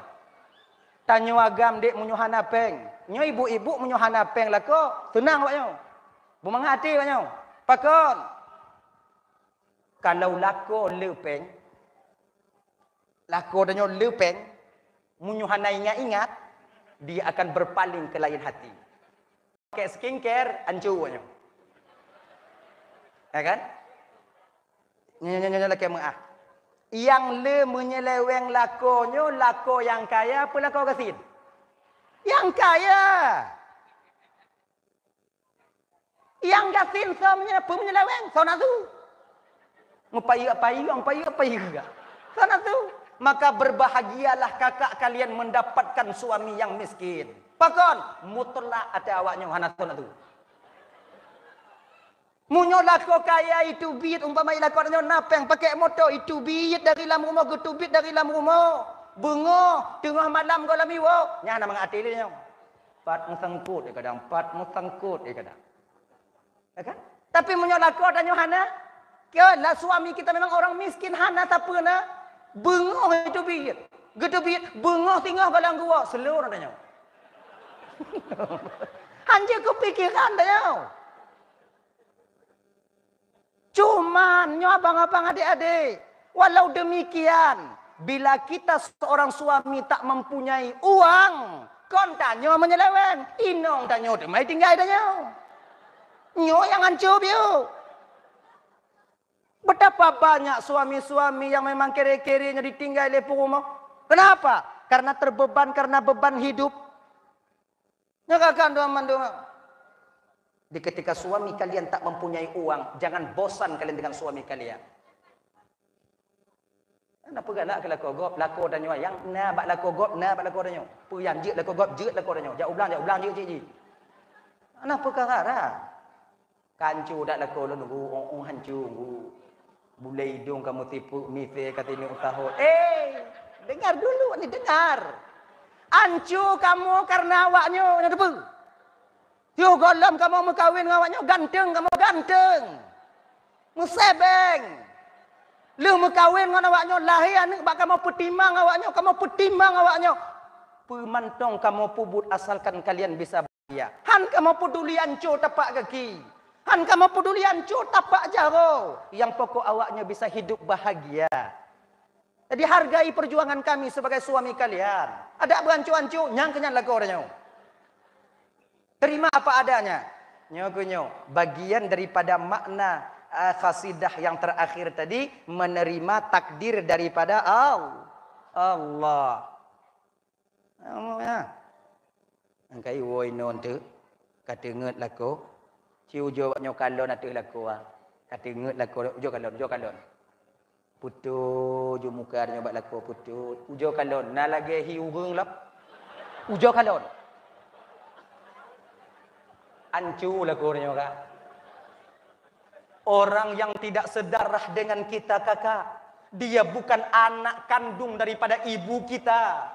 Tanyo agam dek munyo hana peng. Nyo ibu-ibu munyo hana peng lah ko. Senang baknyo. Bumangati baknyo. Pakon. Kalau lako lepeng. Lako danyo lepeng. Munyuhana ingat-ingat. Dia akan berpaling ke lain hati. Pakai skincare. Hancur baknyo. Ya kan? Nyonya laki mengah. Yang le menyeleweng lakonyo. Lako yang kaya. Apa lako kasin? Yang kaya. Yang kasin semuanya apa menyeleweng? Sana tu. Payu juga. Sana tu. Maka berbahagialah kakak kalian mendapatkan suami yang miskin. Pakon. Mutlak ada awaknya. Hana sana tu. Munyo lako kaya itu bit. Umpama lako nyo napeng pakai motor. Itu bit dari dalam rumah. Gitu bit dari dalam rumah. Bungo. Tengah malam kalau miwo. Nyana mengati dia. Pat musangkut kadang. Pat musangkut kadang. Ya kan? Tapi munyo lako dan Yohana, lah suami kita memang orang miskin hana tak pernah bengong itu bit. Gitu bit bengong tinggal balang gua seluruh tanya. Hanya kepikiran tanya. Cuman nyo abang-abang adik-adik, walau demikian, bila kita seorang suami tak mempunyai uang, kon tanya menyeleweng, inong tanya demai tinggal tanya. Nyo yang hancur biu. Betapa banyak suami-suami yang memang kere-kerenya ditinggal di rumah. Kenapa? Karena terbeban, karena beban hidup. Nyakakan doang-doang. Di ketika suami kalian tak mempunyai uang, jangan bosan kalian dengan suami kalian. Kenapa nak lako gop, lako dan nyo yang na bak lako gop, na bak lako dan nyo. Puyang je lako gop, je lako dan nyo. Jauh ulang je. Kenapa perkara? Kancu dak lako lu nunggu hancur. Bulai hidung kamu tipu mite kata ini utaho. Dengar dulu ni dengar. Ancu kamu karena awaknya yang debu. Yo golam kamu mengkawin dengan awaknya ganteng kamu ganteng. Musebeng. Lu mengkawin dengan awaknya lahir anak bak kamu petimang awaknya. Pemantong kamu pubut asalkan kalian bisa bahagia. Han kamu peduli ancu tapak kaki. Han kamu peduli ancu tapak jaro. Yang pokok awaknya bisa hidup bahagia. Jadi hargai perjuangan kami sebagai suami kalian. Ada berancu-ancu, nyang kenyan lagu orangnya. Terima apa adanya. Nyo. Bagian daripada makna khasidah yang terakhir tadi. Menerima takdir daripada Allah. Angkai woi non tu. Kata nget lagu. Ciu jawab nyo kalon atu lagu. Kata nget lagu. Ujo kalon. Putu ju muka dia buat laku putu. Ujo kalon. Na lagi hi urung lap. Ujo kalon. Ancu laku dia kak. Orang yang tidak sedarah dengan kita kakak. Dia bukan anak kandung daripada ibu kita.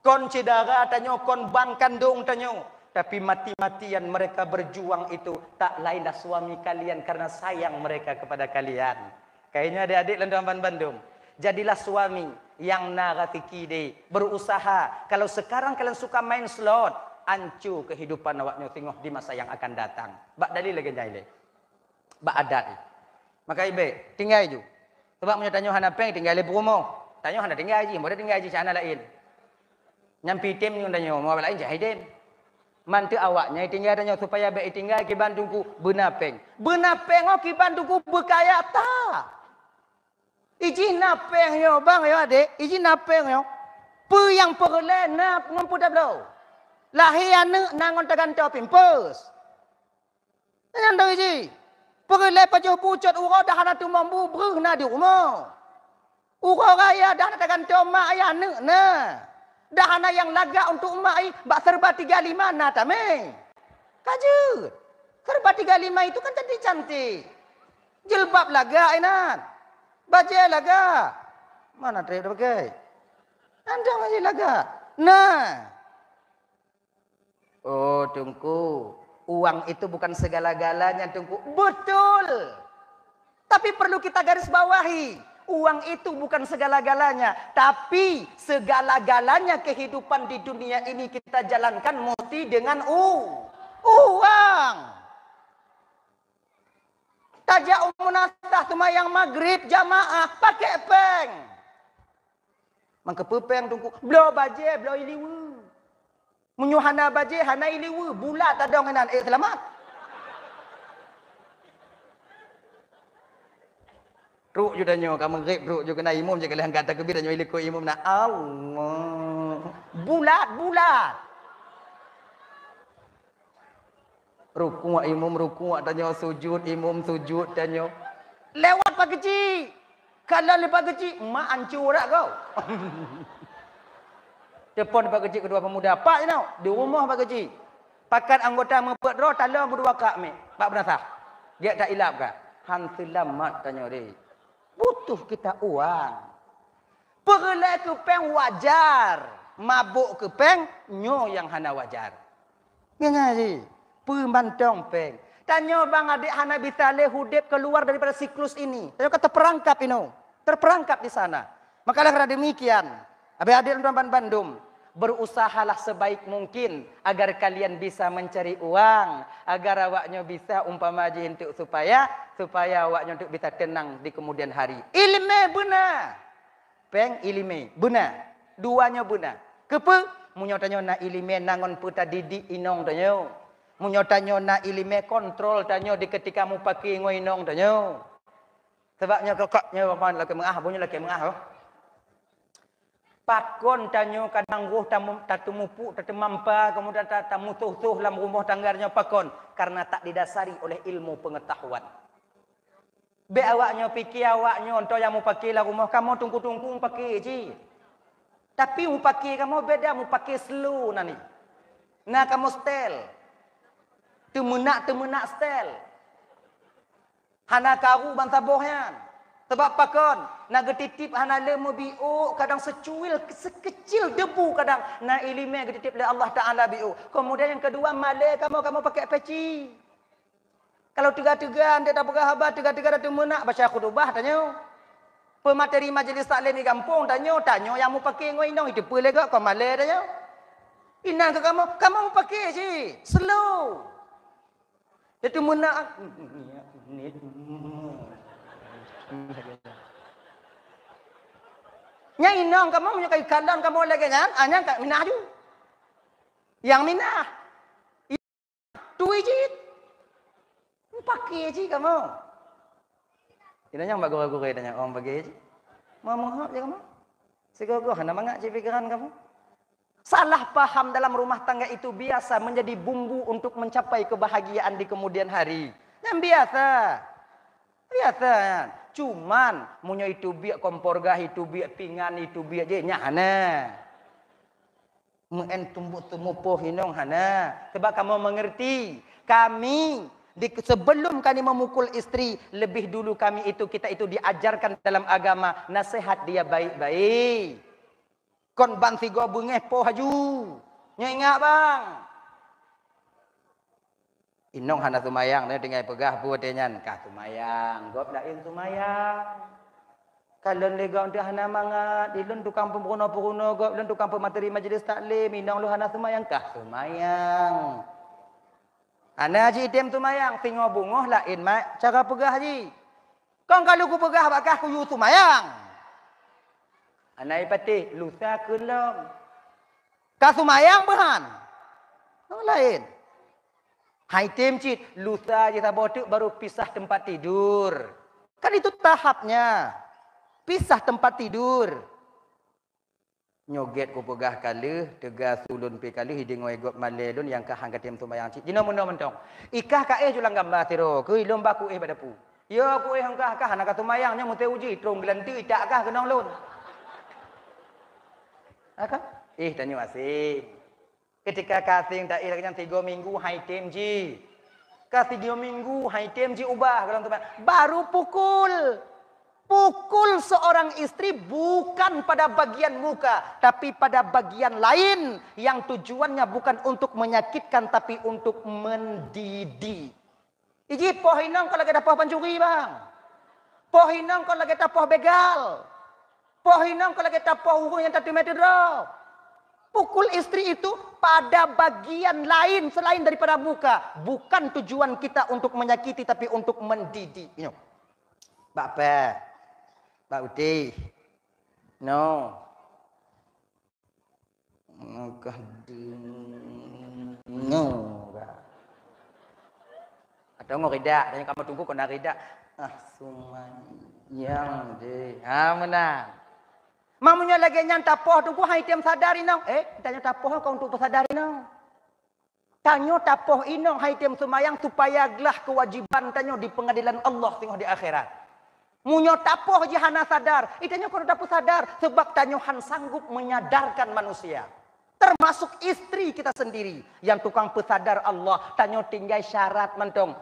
Kon cedara tanyo, kon bang kandung tanyo. Tapi mati-matian mereka berjuang itu. Tak lainlah suami kalian karena sayang mereka kepada kalian. Kayaknya adik-adik Lenduan Bandung. Jadilah suami yang naratiki deh. Berusaha. Kalau sekarang kalian suka main slot. Ancu kehidupan awaknya tengok di masa yang akan datang. Bak dalil lagi jahil. Bak adat. Maka ibe, tinggal je. Sebab punya tanya hana peng tinggal di rumah. Tanya hana tinggal je. Boleh tinggal je sana lain. Nyampi tim ni tanya. Mau lain jahil dem. Mantu awaknya tinggal tanya supaya baik tinggal ke Bandungku benapeng. Benapeng oh ke Bandungku berkaya tak. Iji napeng yo bang yo adik, iji napeng yo. Pu yang perle nap ngompu dah belum. Lahir anak nangon tergantau pimpus. Yang tahu iji. Perle pacu pucat urau dah hana tu mampu berna di rumah. Urau raya dah hana tergantau mak ayah anak na. Dah hana yang lagak untuk mak ai bak serba 35 na tame. Kajut. Serba 35 itu kan cantik-cantik. Jilbab lagak ainan. Baju laga. Mana tadi dah pakai? Anda masih laga. Nah. Oh, Tungku. Uang itu bukan segala-galanya, Tungku. Betul. Tapi perlu kita garis bawahi. Uang itu bukan segala-galanya. Tapi segala-galanya kehidupan di dunia ini kita jalankan mesti dengan uang. Tajak umunasah tumayang maghrib jamaah pakai peng. Mangke pepeng tungku blo baje blo iliwu. Munyu hana baje hana iliwu bulat ada ngenan selamat. Ruk ju danyo kamu grip ruk ju kena imum je kalian kata kebir danyo iliko imum na Allah. Bulat. Rukuk imum rukuk tanya sujud imum sujud tanya lewat pak kecil kalau lepas kecil mak hancur dak kau. Telepon pak kecil kedua pemuda pak you di rumah pak kecil pakat anggota mepet roh talong kedua kak me pak benasah dia tak ilap kak han selamat tanya dia butuh kita uang perle ke peng wajar mabuk ke peng nyo yang hana wajar ngene sih pemantong peng. Tanya bang adik hana bisa hudip keluar daripada siklus ini. Tanya kata terperangkap ini. Terperangkap di sana. Maka karena demikian. Adik-adik Lenduan Bandung. Berusahalah sebaik mungkin. Agar kalian bisa mencari uang. Agar awaknya bisa umpama aja untuk supaya awaknya untuk bisa tenang di kemudian hari. Ilmu benar. Peng ilmu benar. Duanya benar. Kepe? Munyo tanya na ilmu nangon puta didik inong tanya. Munyo tanyo na ilime kontrol tanyo di ketika mu pakai ngoinong tanyo. Sebabnya kokaknya apa laki mengah bunyi laki mengah. Pakon tanyo kadang roh tatu mupuk tatu mampa kemudian tamu tuh dalam rumah tanggarnya pakon karena tak didasari oleh ilmu pengetahuan. Be awaknya fikir awaknya untuk yang mu pakai lah rumah kamu tunggu-tunggu pakai je. Tapi mu pakai kamu beda mu pakai slow nani. Nah kamu style. Temenak stel. Hana karu bangsa bohyan. Sebab pakon, nak getitip hanala biu kadang secuil, sekecil debu kadang na ilime getitip oleh Allah Taala biu. Kemudian yang kedua, male kamu pakai peci. Kalau tiga-tiga anda tak pegah habat, tiga-tiga dah menak baca khutbah tanya. Pemateri majlis taklim di kampung tanya yang mu pakai ngoi nong itu boleh ke kau male tanya. Inang ke kamu mu pakai je. Slow. Itu menak Nyai nong kamu punya kai kandang kamu lagi kan? Anyang kat minah ju. Yang minah. Tu ijit. Pakai je kamu. Ini yang bagus-bagus tanya orang pakai je. Mau mohon je kamu. Segogoh hana mangak je fikiran kamu. Salah paham dalam rumah tangga itu biasa menjadi bumbu untuk mencapai kebahagiaan di kemudian hari. Yang biasa. Biasa. Cuman munyo itu biak kompor gah itu biak pingan itu biak je nya hana. Muen tumbuh-tumbuh hinong hana. Sebab kamu mengerti, kami sebelum kami memukul istri, lebih dulu kami kita itu diajarkan dalam agama, nasihat dia baik-baik. Kon banti go bengeh po haju. Nya ingat bang. Inong hana tumayang ne dengan pegah buat denyan kah tumayang gop lain tumayang kalon legau dia hana mangat dilun tukang pembunuh gop lun tukang pemateri majlis taklim inong lu hana tumayang kah tumayang ana ji dem tumayang tingo bungoh lain mak cara pegah ji kong kalau ku pegah bakah ku yu tumayang anai pati lusa kelom kah tumayang bahan lain hai tem cit, lusa kita botuk baru pisah tempat tidur. Kan itu tahapnya. Pisah tempat tidur. Nyoget ku pegah kali, tegas sulun pi kali hiding ngoi gop malelun yang kahang katem tu mayang cit. Dino mundo mentong. Ikah ka julang gambar tiro, kui lomba ku pada pu. Yo ku hangkah kah anak tu mayang nya mute uji trong gelanti idak kah kenong lun. Aka? Tanya asyik. Ketika kasing tak ilaknya 3 minggu hai tem ji. Kasih 3 minggu hai tem ji ubah kalau teman. Baru pukul. Pukul seorang istri bukan pada bagian muka, tapi pada bagian lain yang tujuannya bukan untuk menyakitkan tapi untuk mendidik. Iji pohinang kalau kita poh pancuri bang. Pohinang kalau kita poh begal. Pohinang kalau kita poh urung yang 1 meter drop. Pukul istri itu pada bagian lain selain daripada muka. Bukan tujuan kita untuk menyakiti tapi untuk mendidik. Bapa, Pak Uti. No. No. Atau mau ridak, tanya kamu tunggu kau nak ridak. Yang deh. Menang. Mamunya lagi nyan tapoh tunggu hai tiam sadari nang. Tanya tapoh kau untuk sadari nang. Tanya tapoh inong hai tiam semayang supaya gelah kewajiban tanya di pengadilan Allah tengok di akhirat. Munyo tapoh je hana sadar. Tanya kau dapat sadar sebab tanyohan sanggup menyadarkan manusia. Termasuk istri kita sendiri yang tukang pesadar Allah. Tanya tinggal syarat mentong.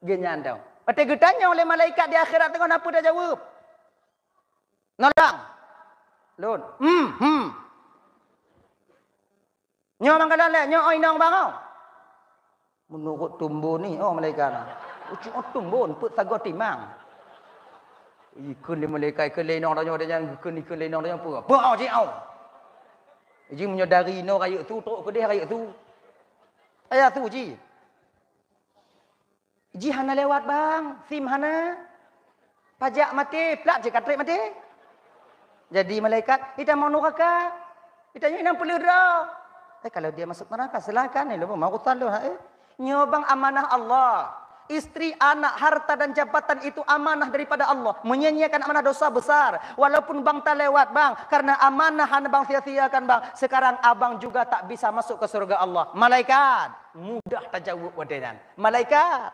Genyan dong. Pati getanya oleh malaikat di akhirat tengok apa dah jawab. Nolong. Lun. Nyo mangkalan le, nyo oinong bangau. Menurut tumbuh ni, malaikat. Ucuk tumbuh, put sago timang. Ikun di malaikat, ikun lenong tanya dia ikun lenong tanya apa? Apa je au? Ji menyadari no raya tu, tok ke dia raya tu. Ayah tu ji. Ji hana lewat bang, SIM hana. Pajak mati, plat je katrik mati. Jadi malaikat, kita mau neraka. Kita nyak perlu dah. Kalau dia masuk neraka silakan lu mau urusan lu Nyobang amanah Allah. Istri, anak, harta dan jabatan itu amanah daripada Allah. Menyia-nyiakan amanah dosa besar. Walaupun bang tak lewat bang, karena amanah hana bang sia-siakan bang. Sekarang abang juga tak bisa masuk ke surga Allah. Malaikat, mudah tajawub wadenan. Malaikat,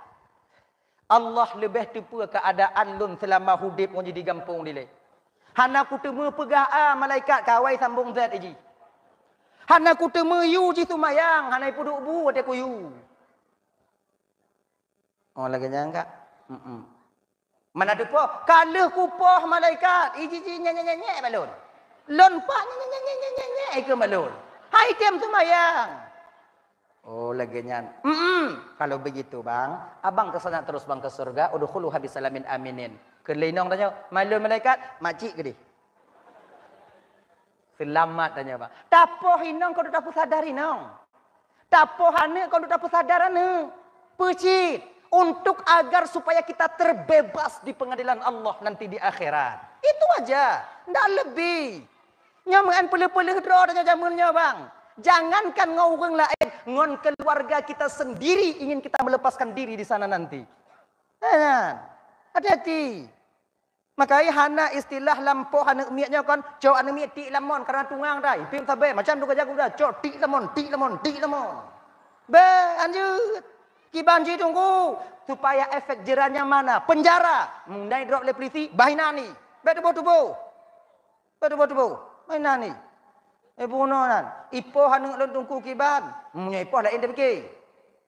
Allah lebih tipu keadaan lun selama hudip mau jadi gampung dile. Hana ku temu pegah malaikat kawai sambung zat iji. Hana ku temu yu ji sumayang, hana puduk bu ate ku yu. Oh lagi nyangka. Mana tu po? Kaluh kupoh malaikat. Iji nyek balun. Lon pa nyek ke balun. Hai tiam semayang. Oh laginya. Kalau begitu bang, abang kesana terus bang ke surga. Udkhulu habis salamin aminin. Kelinong tanya, malu malaikat, makcik ke dia? Selamat tanya bang. Tapoh inong kau tak sadar inong. Tapoh hane kau tak sadar hane. Pecit. Untuk agar supaya kita terbebas di pengadilan Allah nanti di akhirat. Itu aja. Tidak lebih. Nyamaan pelih-pelih draw tanya jamunnya bang. Jangankan ngawang lain. Ngon keluarga kita sendiri ingin kita melepaskan diri di sana nanti. Hati-hati. Makanya hana istilah lampu hana miaknya kan. Cok hana miak tik lamon karena tungang dah. Ipim sabai. Macam tu kerja aku dah. Cok tik lamon. Lanjut. Kibanji tunggu supaya efek jerahnya mana? Penjara. Mundai drop le polisi, bahinani. Betubo. Bahinani. Bunonan. Ipo hanu lon tungku kiban. Ipo lain dia fikir.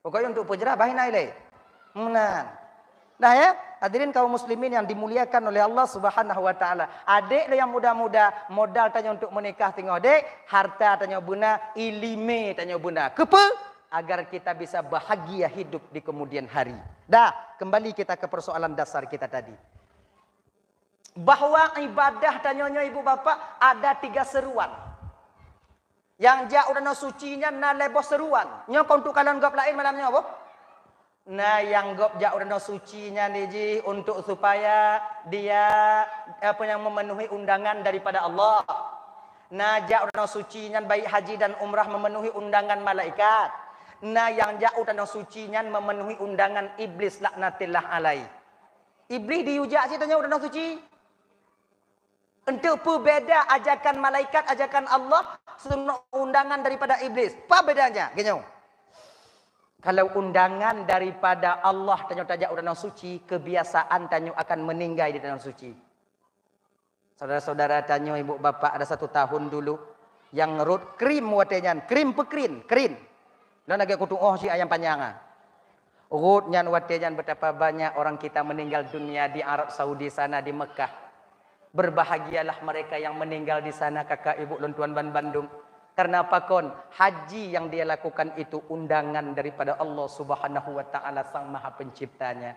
Pokoknya untuk penjara bahinai le. Munan. Dah ya? Hadirin kaum muslimin yang dimuliakan oleh Allah Subhanahu wa taala. Adik lo yang muda-muda, modal tanya untuk menikah tengok adik, harta tanya buna, ilime tanya buna. Kepe agar kita bisa bahagia hidup di kemudian hari. Dah, kembali kita ke persoalan dasar kita tadi. Bahwa ibadah tanya ibu bapa ada 3 seruan. Yang jauh dan sucinya na leboh seruan. Nya untuk kalian gop lain malamnya apa? Nah, yang gop jauh dan sucinya niji untuk supaya dia yang memenuhi undangan daripada Allah. Nah, jauh dan sucinya baik haji dan umrah memenuhi undangan malaikat. Nah, yang jauh dan sucinya memenuhi undangan iblis laknatillah alai. Iblis diujak sih tanya udah suci. Untuk berbeza ajakan malaikat, ajakan Allah, semua undangan daripada iblis. Apa bedanya? Gini. Kalau undangan daripada Allah tanya tajak udah suci, kebiasaan tanya akan meninggal di dalam suci. Saudara-saudara tanya ibu bapak ada 1 tahun dulu yang ngerut krim watenya, krim pekrin, krin. Dan agak kutu si ayam panjang. Urut nyan watenya betapa banyak orang kita meninggal dunia di Arab Saudi sana di Mekah. Berbahagialah mereka yang meninggal di sana kakak ibu dan tuan Bandung. Karena apa kon? Haji yang dia lakukan itu undangan daripada Allah Subhanahu wa taala Sang Maha Penciptanya.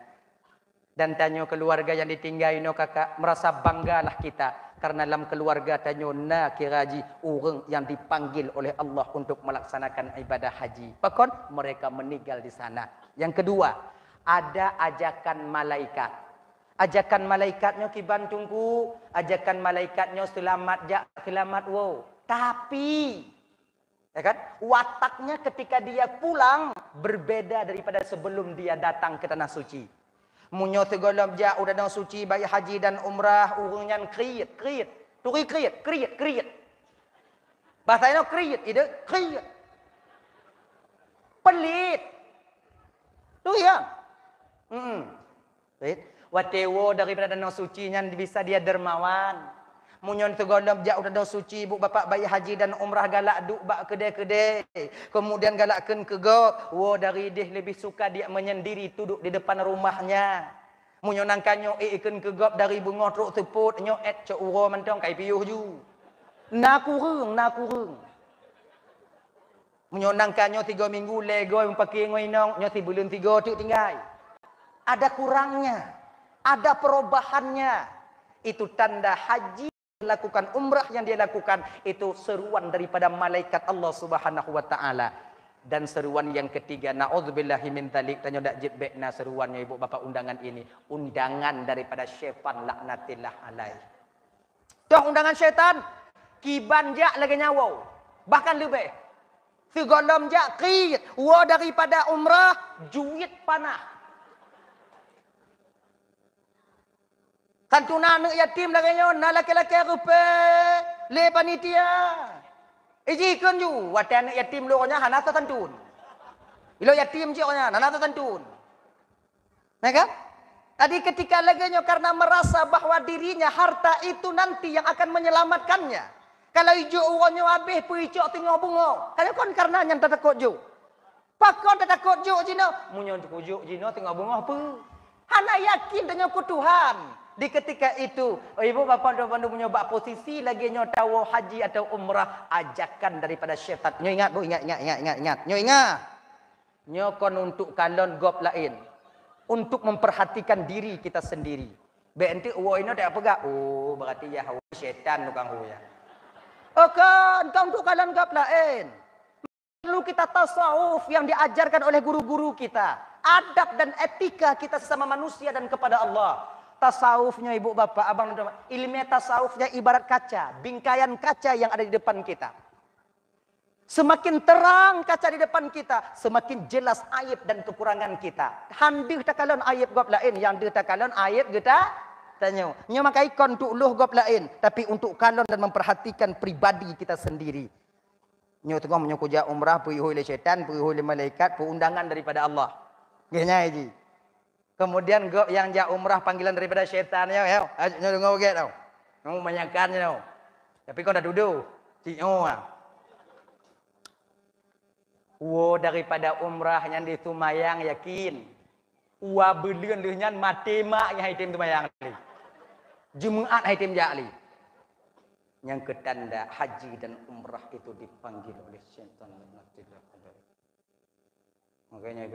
Dan tanya keluarga yang ditinggal no kakak, merasa banggalah kita karena dalam keluarga tanya na kiraji orang yang dipanggil oleh Allah untuk melaksanakan ibadah haji. Pakon mereka meninggal di sana. Yang kedua, ada ajakan malaikat. Ajakan malaikatnya kiban tunggu, ajakan malaikatnya selamat wow. Tapi ya kan, wataknya ketika dia pulang berbeda daripada sebelum dia datang ke tanah suci. Munyo segala jauh dan suci baik haji dan umrah urungan kriit. Turi kriit. Bahasanya kriit, ide kriit. Pelit. Tu ya. Watewo daripada danau suci nya bisa dia dermawan. Munyon segala jauh dan suci ibu bapak bayi haji dan umrah galak duk bak kedai-kedai. Kemudian galakkan ke gop. Wo dari dia lebih suka dia menyendiri duduk di depan rumahnya. Munyon nangkanyo ikan ke gop dari bunga truk seput nyo et cok uro mentong kai piuh ju. Nakurung. Munyon nangkanyo 3 minggu legoi pakai ngoinong nyo 3 bulan 3 tu tinggal. Ada kurangnya, ada perubahannya. Itu tanda haji lakukan umrah yang dia lakukan itu seruan daripada malaikat Allah Subhanahu wa taala. Dan seruan yang ketiga, naudzubillahi min dzalik, tanya dak jibna seruannya ibu bapak undangan ini, undangan daripada syaitan laknatillah alaih. Toh undangan syaitan kiban jak lagi nyawa. Bahkan lebih. Segolom jak qiyat wa daripada umrah juit panah. Santuna anak yatim laganya, na laki-laki rupa le panitia. Ijikan ju, wate anak yatim lo nya hanata santun. Ilo yatim je nya hanata santun. Maka tadi ketika laganya karena merasa bahwa dirinya harta itu nanti yang akan menyelamatkannya. Kalau ijo uangnya habis puicok tengok bunga. Kalau kon karena yang takut ju. Pakon takut ju jino, munyo takut ju jino tengok bunga apa? Hana yakin dengan ku Tuhan. Di ketika itu, ibu bapa anda mencoba posisi lagi nyo tahu haji atau umrah, ajakan daripada syaitan. Nyo ingat bu, ingat. Nyo ingat. Nyo kon untuk kalon gop lain. Untuk memperhatikan diri kita sendiri. Benti uwo ini tak apa gak? Oh, berarti ya syaitan tukang ya. Oh kan, kau untuk kalon gop lain. Perlu kita tasawuf yang diajarkan oleh guru-guru kita. Adab dan etika kita sesama manusia dan kepada Allah. Tasawufnya ibu bapak, abang dan ilmiah tasawufnya ibarat kaca. Bingkaian kaca yang ada di depan kita. Semakin terang kaca di depan kita, semakin jelas aib dan kekurangan kita. Handih takalon aib gop lain, yang dia takalon aib kita tanya. Nyo makai kon untuk luh gop lain, tapi untuk kalon dan memperhatikan pribadi kita sendiri. Nyo tengok menyo kuja umrah pu oleh syaitan, pu oleh malaikat, pu undangan daripada Allah. Genya ji. Kemudian gop yang ja umrah panggilan daripada syaitan ya, nyo dengar get tau. Nyo banyakan tau. Tapi kau dah duduk. Cik nyo ah. Wo daripada umrah yang di Tumayang yakin. Wa belian leuhnyan mati mak yang haitim Tumayang li. Jumaat haitim jakli. Yang ketanda haji dan umrah itu dipanggil oleh syaitan. Makanya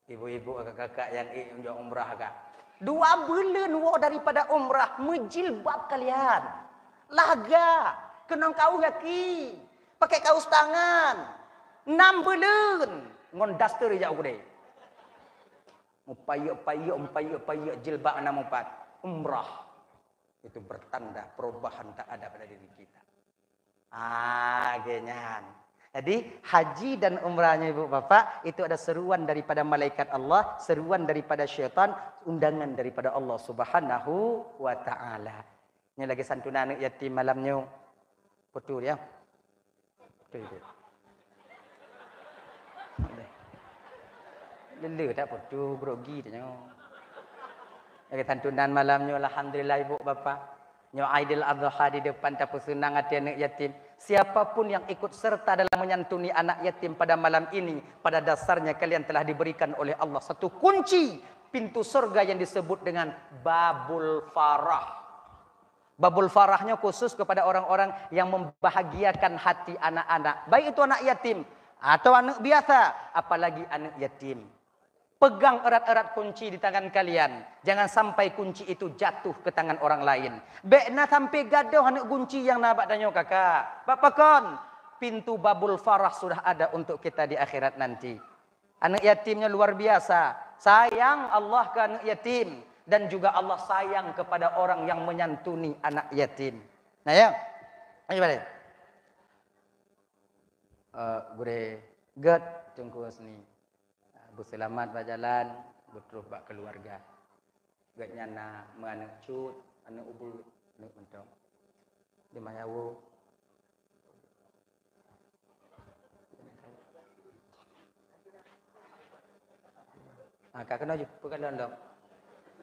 ibu-ibu kakak-kakak yang ingin umrah kak. 2 bulan wo daripada umrah menjilbab kalian. Laga, kenang kau yakin. Pakai kaos tangan. 6 bulan ngon daster jak gede. Upaya jilbab 64 umrah. Itu bertanda perubahan tak ada pada diri kita. Genyan. Jadi haji dan umrahnya ibu bapak itu ada seruan daripada malaikat Allah, seruan daripada syaitan, undangan daripada Allah Subhanahu wa taala. Ini lagi santunan anak yatim malamnya. Betul ya? Betul. Lelu tak betul grogi tanya. Lagi santunan malamnya alhamdulillah ibu bapak. Nyo Aidil Adha di depan tak senang hati anak yatim. Siapapun yang ikut serta dalam menyantuni anak yatim pada malam ini, pada dasarnya kalian telah diberikan oleh Allah satu kunci pintu surga yang disebut dengan Babul Farah. Babul Farahnya khusus kepada orang-orang yang membahagiakan hati anak-anak. Baik itu anak yatim atau anak biasa, apalagi anak yatim. Pegang erat-erat kunci di tangan kalian. Jangan sampai kunci itu jatuh ke tangan orang lain. Bekna sampai gaduh anak kunci yang nak tanya kakak. Bapak kon, pintu Babul Farah sudah ada untuk kita di akhirat nanti. Anak yatimnya luar biasa. Sayang Allah ke anak yatim. Dan juga Allah sayang kepada orang yang menyantuni anak yatim. Nah ya, ayo balik. Gure, get tunggu sini. Berselamat berjalan, berterus bak keluarga. Gatnya na menganak cut, anak ubul, anak mentong. Di mayawo. Kak kena je pekalon dok.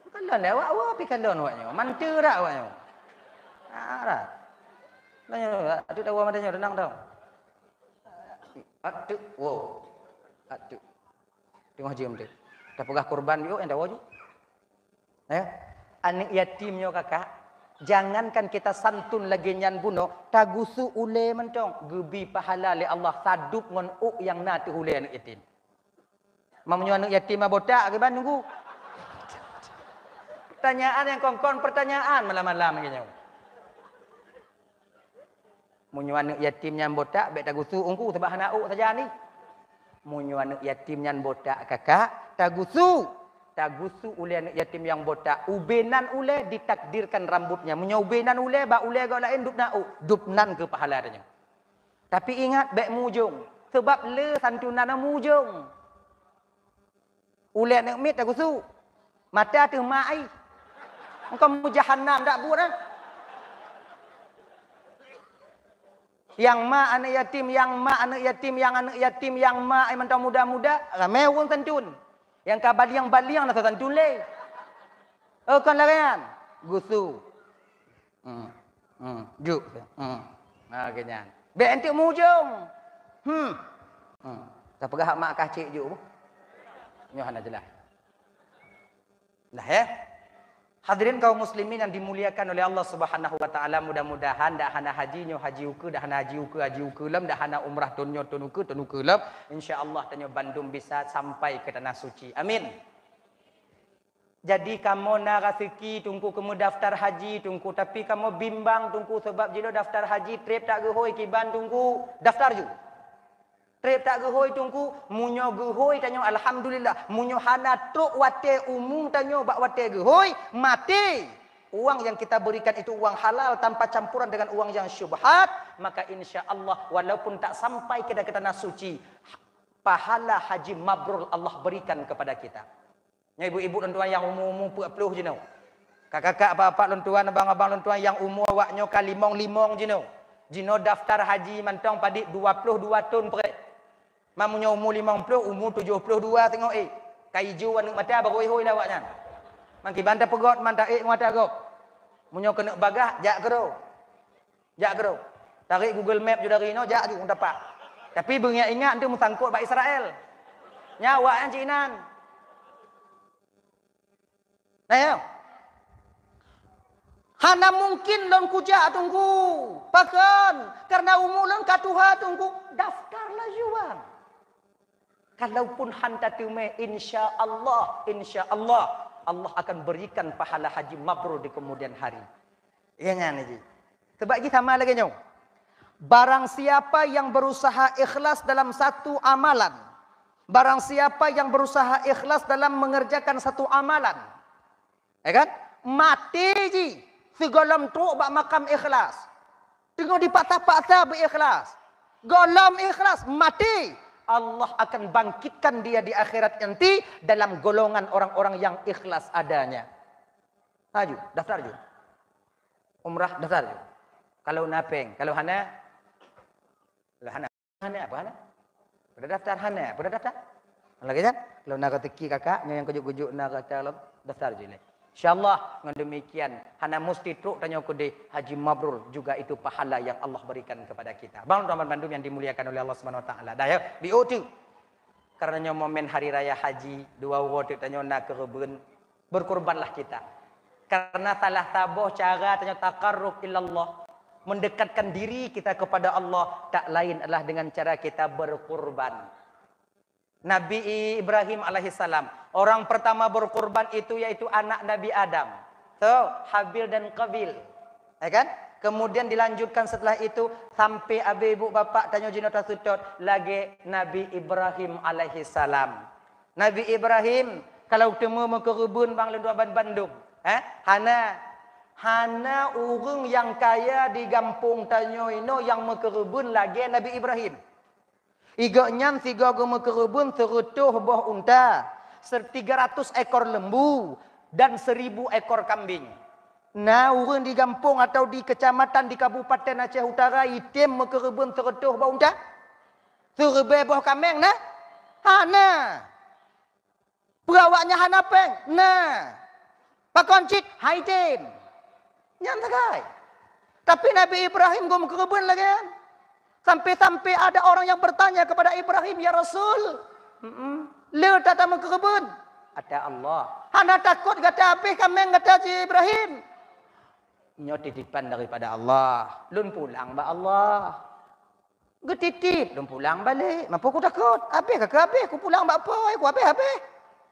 Pekalon dah awak pekalon awaknya. Mantu dak awaknya. Dah. Tanya atuk tahu apa tanya renang tau. Atuk, wow. Atuk. Tengok jam tu. Dah pegah korban yuk yang dah wajib. Ya. Anak yatimnya kakak, jangankan kita santun lagi nyan bunuh, tagusu ule mentong, gebi pahala le Allah sadup ngon uk yang na tu ule anak yatim. Mamnya anak yatim botak ke nunggu. Pertanyaan yang kongkon pertanyaan malam-malam kayaknya. Munyo anak yatim yang botak, bek tagusu ungku sebab anak uk saja ni. Munyo anak yatim yang botak kakak, tagusu ule anak yatim yang botak. Ubenan ule ditakdirkan rambutnya. Munyo ubenan ule, bak ule gak lain dupnan ke pahala adanya. Tapi ingat bek mujung. Sebab le santunan mujung. Ule anak mit tagusu. Mata tu mai. Engkau mujahannam tak buat Yang ma anak yatim, yang ma anak yatim, yang anak yatim, yang ma ai mentang muda-muda, ramai orang santun. Yang ka baliang-baliang nak santun le. Kan layan. Gusu. Juk. Kenyan. Be entik mujung. Tak pegah mak kah cik juk. Nyoh ana jelas. Nah ya. Hadirin kaum muslimin yang dimuliakan oleh Allah Subhanahu wa taala, mudah-mudahan dah hana haji nyo haji uku, dah hana haji uku lam, dah hana umrah tunyo tunuku lam, insyaallah tanyo Bandung bisa sampai ke tanah suci. Amin. Jadi kamu nak rezeki tunggu kamu daftar haji tunggu, tapi kamu bimbang tunggu sebab jilo daftar haji trip tak gehoi kiban tunggu daftar ju. Trip tak gehoi tunggu munyo gehoi tanyo alhamdulillah, munyo hana truk wate umum tanyo bak wate gehoi mati. Uang yang kita berikan itu uang halal tanpa campuran dengan uang yang syubhat, maka insya-Allah walaupun tak sampai ke tanah suci, pahala haji mabrur Allah berikan kepada kita. Ya ibu-ibu dan tuan yang umur-umur 40 je no. Kakak-kakak bapak dan tuan abang-abang dan tuan yang umur awaknyo kalimong-limong je no. Jino daftar haji mantong padik 22 tahun pre. Mamunyo umur 50, umur 72 tengok kaiju anu mata berhoi-hoi lah awaknya. Mangki banta pegot manta mata gop. Munyo kena bagah jak kero. Jak kero. Tarik Google Map je dari no jak ju dapat. Tapi ingat tu musangkut bak Israel. Nyawa an Cinan. Nah ya. Hana mungkin lon kuja tunggu. Pakan karena umur lon katuha tunggu daftarlah juang. Kalaupun hanta tume insya-Allah Allah akan berikan pahala haji mabrur di kemudian hari. Ya ngan ji. Sebab kita sama lagi nyo. Barang siapa yang berusaha ikhlas dalam satu amalan, barang siapa yang berusaha ikhlas dalam mengerjakan satu amalan, ya kan? Mati ji. Segolom tu bak makam ikhlas. Tengok di patah-patah berikhlas. Golom ikhlas mati. Allah akan bangkitkan dia di akhirat nanti dalam golongan orang-orang yang ikhlas adanya. Haju, daftar ju. Umrah daftar ju. Kalau napeng, kalau hana apa hana? Pada daftar hana, pada daftar. Lagi kan? Kalau nak teki kakak yang kujuk-kujuk nak kata daftar ju ni. InsyaAllah dengan demikian hana musti truk tanya kode haji mabrur juga itu pahala yang Allah berikan kepada kita. Bang Rahman Bandung yang dimuliakan oleh Allah Subhanahu wa taala. Dah ya di otu. Karena momen hari raya haji dua waktu tanya nak kerebun berkorbanlah kita. Karena salah tabuh cara tanya taqarrub ilallah, mendekatkan diri kita kepada Allah tak lain adalah dengan cara kita berkorban. Nabi Ibrahim alaihissalam, orang pertama berkorban itu yaitu anak Nabi Adam. So, Habil dan Qabil. Ya kan? Kemudian dilanjutkan setelah itu sampai abe ibu bapak tanya jinota sudut lagi Nabi Ibrahim alaihissalam. Nabi Ibrahim kalau temu ke kebun bang lendu Bandung, hana urang yang kaya di kampung tanyo ino yang mekerebun lagi Nabi Ibrahim. Igaknya tiga goma kerebun terutuh buah unta, 300 ekor lembu dan 1000 ekor kambing. Nah, urang di kampung atau di kecamatan di Kabupaten Aceh Utara item mekerebun terutuh buah unta, terbe buah kambing nah. Hana. Perawaknya hana peng. Nah. Pakoncit haitem. Nyam takai. Tapi Nabi Ibrahim gom kerebun lagi kan. Sampai-sampai ada orang yang bertanya kepada Ibrahim, ya Rasul, le datang ke kebun. Ada Allah. Hana takut kata apa kami kata Ibrahim. Nyo titipan daripada Allah. Lun pulang ba Allah. Getitip, lun pulang balik. Mampu aku takut. Apa kakak apa? Aku pulang ba apa? Aku apa?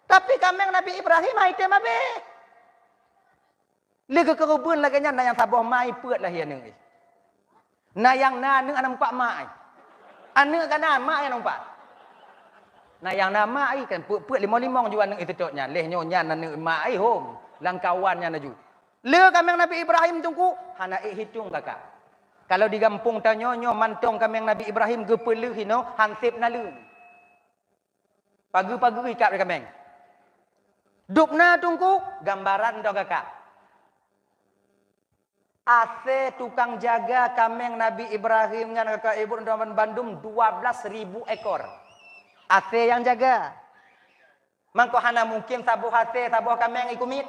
Tapi kami Nabi Ibrahim item apa? Le ke kebun lagi nya yang sabah mai peut lah ya neng. Nah yang nang nampak mai. Ane kana mai yang nampak. Nah yang nama ai kan puet limong-limong juga nang itu toknya. Leh nyonya nang mai hom langkawannya naju. Le kami Nabi Ibrahim tungku hana hitung kakak. Kalau di kampung tanyo nyo mantong kami Nabi Ibrahim gepelu hino hansip nalu. Pagi-pagi ikap kami. Dukna tungku gambaran dong kakak. AC tukang jaga kameng Nabi Ibrahimnya kakak ibu dan Bandung 12.000 ekor. AC yang jaga. Mangko hana mungkin sabuh AC sabuh kameng ikumit.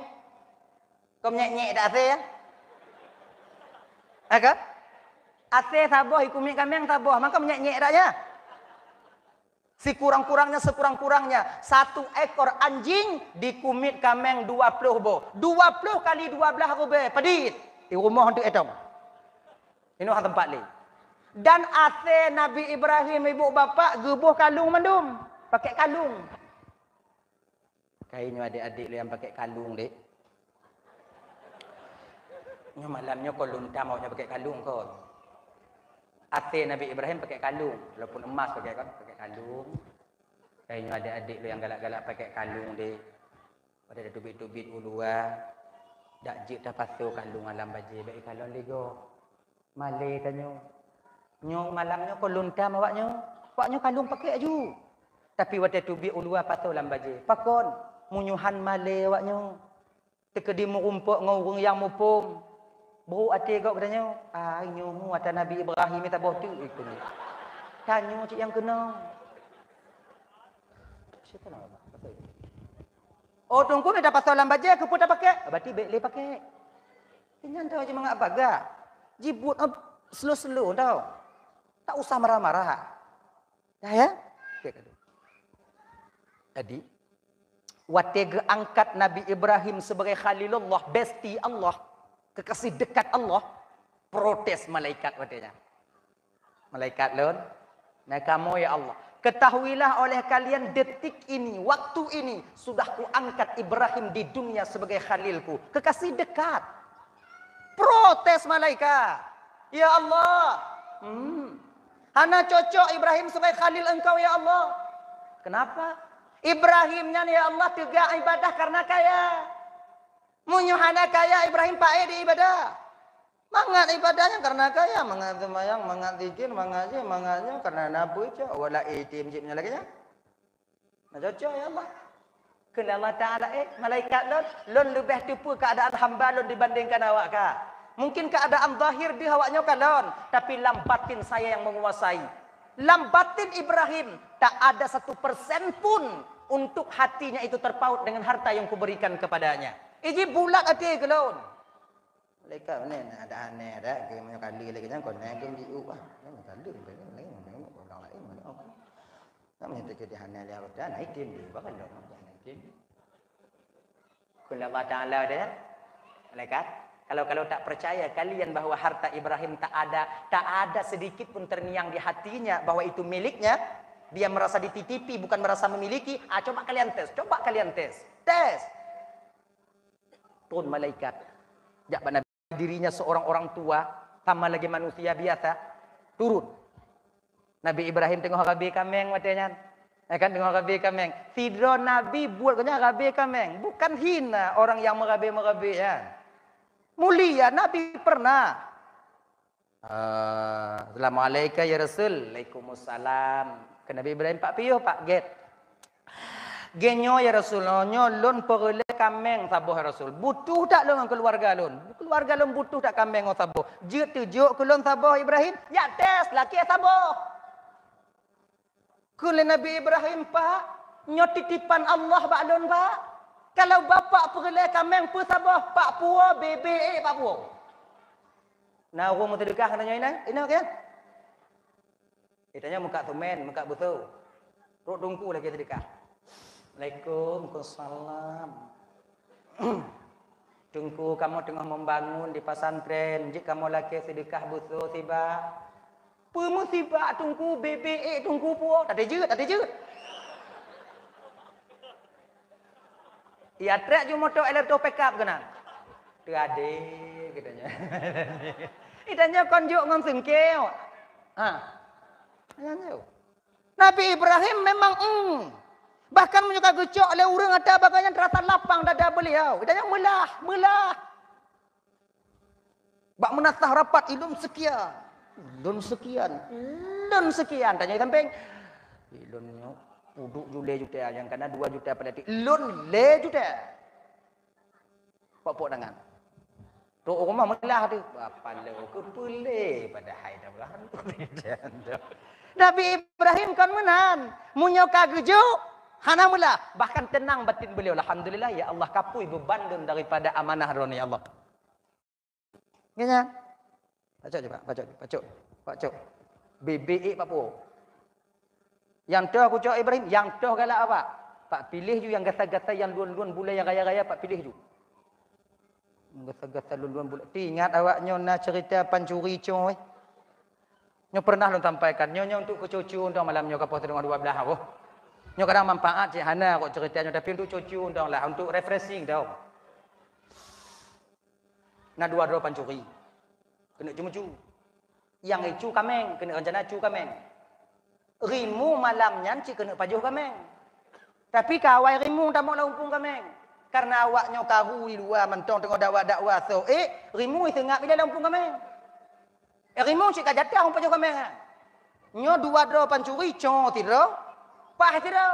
Kau nyek-nyek dak AC ya? Agak? AC sabuh ikumit kameng sabuh mangko nyek-nyek dak ya? Sekurang-kurangnya satu ekor anjing dikumit kameng 20 bo. 20 kali 12 rubel. Pedit. Di rumah untuk etong. Ini tempat ni. Dan ase Nabi Ibrahim ibu bapa gebuh kalung mandum. Pakai kalung. Kayaknya adik-adik yang pakai kalung dek. Nyo malamnya kau luntam awaknya pakai kalung kau. Ate Nabi Ibrahim pakai kalung, walaupun emas pakai kalung. Kayaknya adik-adik lu yang galak-galak pakai kalung deh. Pada ada tubit-tubit ulua. Dak jik dah pasal kalung alam baje baik kalon lego. Malay tanyo. Nyo malamnya kau luntam awaknya. Awaknya kalung pakai aju. Tapi pada tubit ulua pasal alam baje. Pakon munyuhan malay awaknya. Tekedi merumpuk ngurung yang mupum. Bro ate kau katanya, nyomu atas Nabi Ibrahim minta bawa tu ikut ni. Tanya cik yang kena. Siapa nak apa? Oh tunggu ni dah pasal dalam baja aku pun dah pakai. Berarti baik le pakai. Kenyan tahu je mengap baga. Jibut slow-slow tau. Tak usah marah-marah. Dah ya? Jadi watega angkat Nabi Ibrahim sebagai Khalilullah, besti Allah. Kekasih dekat Allah, protes malaikat katanya. Malaikat lon, nah kamu ya Allah, ketahuilah oleh kalian detik ini, waktu ini sudah kuangkat Ibrahim di dunia sebagai khalilku, kekasih dekat. Protes malaikat, ya Allah, hana cocok Ibrahim sebagai khalil engkau ya Allah. Kenapa? Ibrahimnya ya Allah tegak ibadah karena kaya. Munyuhana kaya Ibrahim pae di ibadah. Mangat ibadahnya karena kaya, mangat semayang, mangat zikir, mangatnya karena nabu je. Wala itim jibnya lagi ya. Nah cocok ya Allah. Kena Allah Ta'ala malaikat lon lebih tipu keadaan hamba lon dibandingkan awak ka. Mungkin keadaan zahir di awaknya kalon, tapi lambatin saya yang menguasai. Lambatin Ibrahim tak ada 1% pun untuk hatinya itu terpaut dengan harta yang kuberikan kepadanya. Iji bulat hati ke laun. Malaikat ni ada aneh ada ke punya kali lagi jangan kau naik ke jiu ah. Jangan kali lain orang lain mana apa. Namanya terjadi aneh dia dah naik tim dia bahkan dah naik tim. Kalau Allah Taala dia malaikat kalau tak percaya kalian bahawa harta Ibrahim tak ada sedikit pun terniang di hatinya bahwa itu miliknya, dia merasa dititipi bukan merasa memiliki. Coba kalian tes. Turun malaikat. Jabat Nabi dirinya seorang orang tua, sama lagi manusia biasa, turun. Nabi Ibrahim tengok rabi kameng matanya. Tengok rabi kameng. Sidro Nabi buat kanya rabi kameng, bukan hina orang yang merabi ya. Mulia Nabi pernah. Assalamualaikum ya Rasul. Waalaikumsalam. Ke Nabi Ibrahim Pak Piyo Pak Get. Genyo ya Rasulullah, lon perle kameng sabuh Rasul. Butuh tak lon keluarga lon? Keluarga lon butuh tak kameng sabuh? Jet tujuk ke lon sabuh Ibrahim? Ya tes laki sabuh. Kule Nabi Ibrahim Pak, nyo titipan Allah bak lon Pak. Kalau bapak perle kameng pu sabuh, Pak Puo bebe Pak Puo. Nah, orang mutadekah katanya ini kan? Itanya muka tumen, muka butuh. Ruk dungku lagi sedekah. Waalaikumsalam. Tunggu kamu tengah membangun di pesantren. Jika kamu laki sedekah butuh tiba. Pemusibah tunggu bebe tunggu puo. Tak ada je. Ya trek cuma motor elektro pick up kena. Tu ada katanya. Itanya konjuk ngom sengkeu. Nabi Ibrahim memang bahkan menyuka gecok oleh orang ada bagainya terasa lapang dada beliau. Dia yang melah. Bak menasah rapat ilum sekian. Tanya samping. Ilunnya uduk jule juta yang kena 2 juta pada ti. Ilun le juta. Pok dengan. Tok rumah melah tu. Apa le ke pule pada hai dah belah. Nabi Ibrahim kan menan. Munyoka gejok. Hana mula, bahkan tenang batin beliau. Alhamdulillah ya Allah kapui beban daripada amanah ron ya Allah. Ganya. Pacok je Pak, pacok. BBE Pak Po. Yang tu aku cakap Ibrahim, yang tu galak apa? Pak pilih ju yang gata-gata yang luan-luan bulan yang raya-raya pak pilih ju. Gata-gata luan-luan bulan. Ingat awaknya nak cerita pancuri coy. Nyo pernah lu sampaikan, nyo untuk cucu untuk malamnya kapal tengah 12 aku. Nyo kadang manfaat si Hana kok ceritanya tapi untuk cucu untuk lah untuk refreshing tau. Nah dua pancuri. Kena cuma-cu. Yang itu kameng, kena rencana cu kameng. Rimu malamnya cik kena pajuh kameng. Tapi kawai rimu tak mau laumpung kameng. Karena awaknya karu di luar mentong tengok dakwah so rimu itu ngak bila laumpung kameng. Rimu cik kajatah umpah pajuh kameng. Nyo dua dro pancuri co tiro. Pah tiro.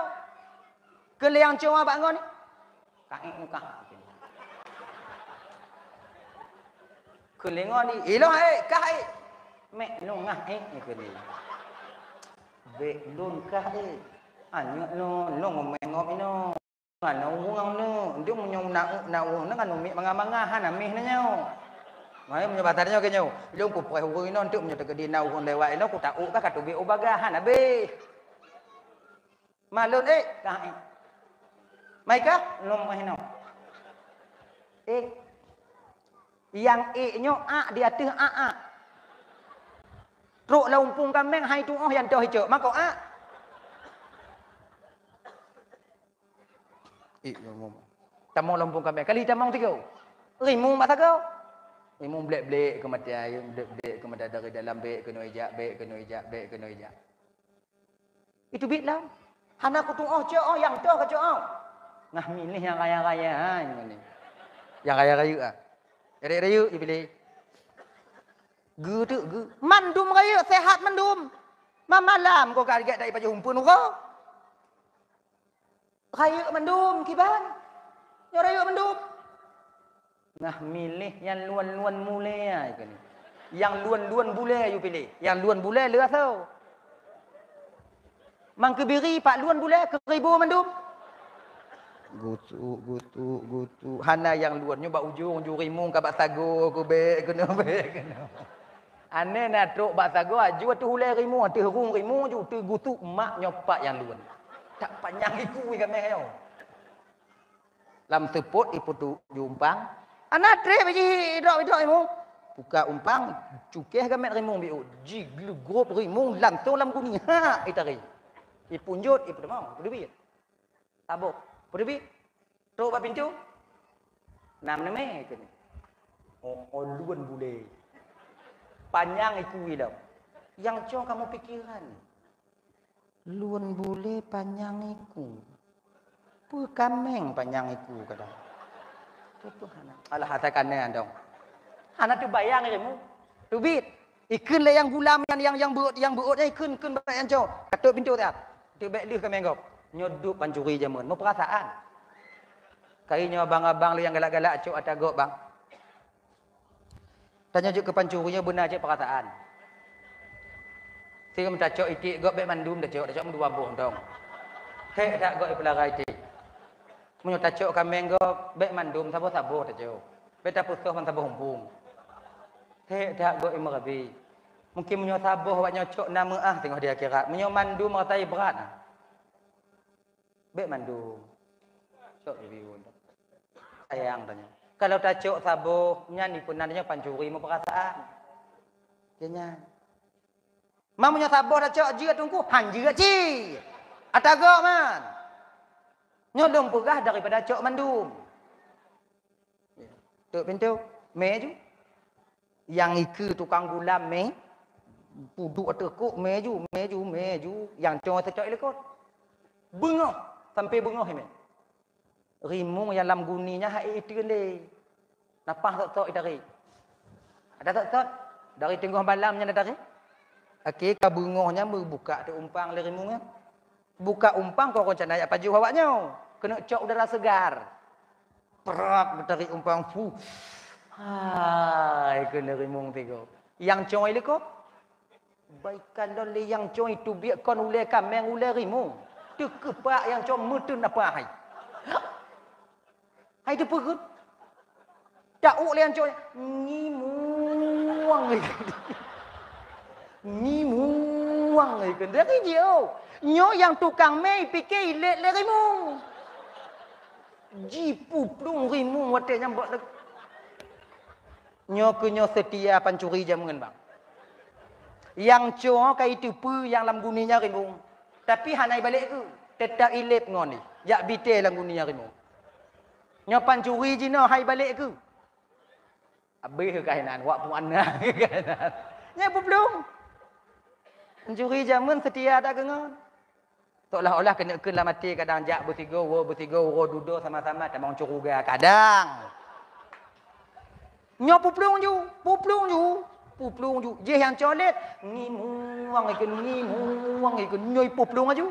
Keliang co abak ngon ni. Kain muka. Kelingon ni, ilong kah mek longah ni keli. Be lun kah anyo no ngomengop ino. Ngano wong no, ndio nyong na wong na ngano mek manga-manga han ameh na nyo. Mai menyebatannya ke nyo. Ilong ku poe wong ino ndio menyetek di na wong lewat ino ku tak ka katu be obagahan abe. Malun kah mai kah lom mahino. Yang nyo a di atas a. Truk laumpung kameng hai tu yang dah hijau. Maka a. Tamong laumpung kameng. Kali tamong tiga. Rimu mata kau. Rimu blek-blek ke mata air. Blek-blek ke mata dari dalam bek. Kena ijak, bek kena ijak, bek kena ijak. Itu bit lah. Hana ku tu cok yang dah ke cok. Ngah milih yang raya-raya. Yang raya-raya Raya pilih. Ge tu ge. Mandum raya sehat mandum. Malam kau kaget dari baju humpun kau. Raya mandum kiban. Yo raya mandum. Nah milih yang luan-luan mule ni. Yang luan-luan bule you pilih. Yang luan bule leh tau. Mang kebiri pak luan bule keribu mandum. Gutu. Hana yang luarnya bak ujung rimung ka bak sago ku be kena. Ane nak truk bak sago aju tu hulai rimung tu hurung rimung ju tu gutu mak nyopak yang luar. Tak panjang iku ke meh yo. Lam seput ipu tu jumpang. Ana tre biji dok rimung. Buka umpang cukeh ke mek rimung biu. Ji grup rimung lantung lam kuni. Ha itari. Ipunjut ipu mau. Debi. Tabuk. Pergi, tu buka pintu, nam nama ke ni, luan bule, panjang ikui dah, yang cong kamu pikiran, luan bule panjang iku, kameng panjang iku kadang, tu hana, alah hatakan ni andong, hana tu bayang kamu, tu bit, ikun le yang gulam yang buatnya ikun bayang cong, katuk pintu tak, tu baik lih kameng kau. Nyoduk pancuri jamun. Mau perasaan. Kayaknya abang-abang yang galak-galak cuk atau gok bang. Tanya juk ke pancurinya benar cik perasaan. Sehingga minta cuk itik gok baik mandum dah cuk. Dah cuk dua buah dong. Hek tak gok ipelarai itik. Menyuta cuk kameng gok baik mandum sabo-sabo dah cuk. Baik tak pusuh man sabo humpung. Hek tak gok imarabi. Mungkin menyuta sabo awaknya cuk nama tengok dia akhirat. Menyuta mandum matai berat. Bek mandum. Cok review. Sayang tanya. Kalau tak cok sabo nyanyi pun nantinya pancuri mau perasaan. Kenya. Mamunya sabo tak cok juga tunggu han juga ci. Atagok man. Nyodong pegah daripada cok mandum. Tok pintu meju. Yang iku tukang gulam me. Puduk tekuk meju. Yang cok cok lekot. Bengok. Sampai bengah ni. Rimung yang lam guninya hai itu le. Napah tok dari. Ada tok dari tengah malamnya dari. Okey ka bengahnya buka tu umpang le rimungnya. Buka umpang kau rencana ya paju awaknya. Kena cok udara segar. Perak dari umpang fu. Hai kena rimung tiga. Yang coy le ko. Baikan le yang coy tu biak kon ule kameng ule rimung. Kepak yang cuma mutun apa hai. Hai tu perut. Tak uk yang cuma ngimuang. Ngimuang. muang ikan dari dia. Nyo yang tukang mei pikir ilet le rimung. Jipu plung rimung wate nyambak. Nyo ke nyo setia pancuri jamungan bang. Yang cua kai tipu yang lam guninya rimung. Tapi hanai balik ke. Tetap ilet ngon ni. Yak bite lam guninya rimung. Nyo pancuri jino hai balik ke. Habis ke kainan wak puan na kainan. Nya plung. Pancuri jamun setia tak kengon. Seolah-olah kena lah mati kadang jak bertiga uro duduk sama-sama tak mau curuga kadang. Nyo puplung ju. Je yang colet ngimuang ikun nyoy puplung aju.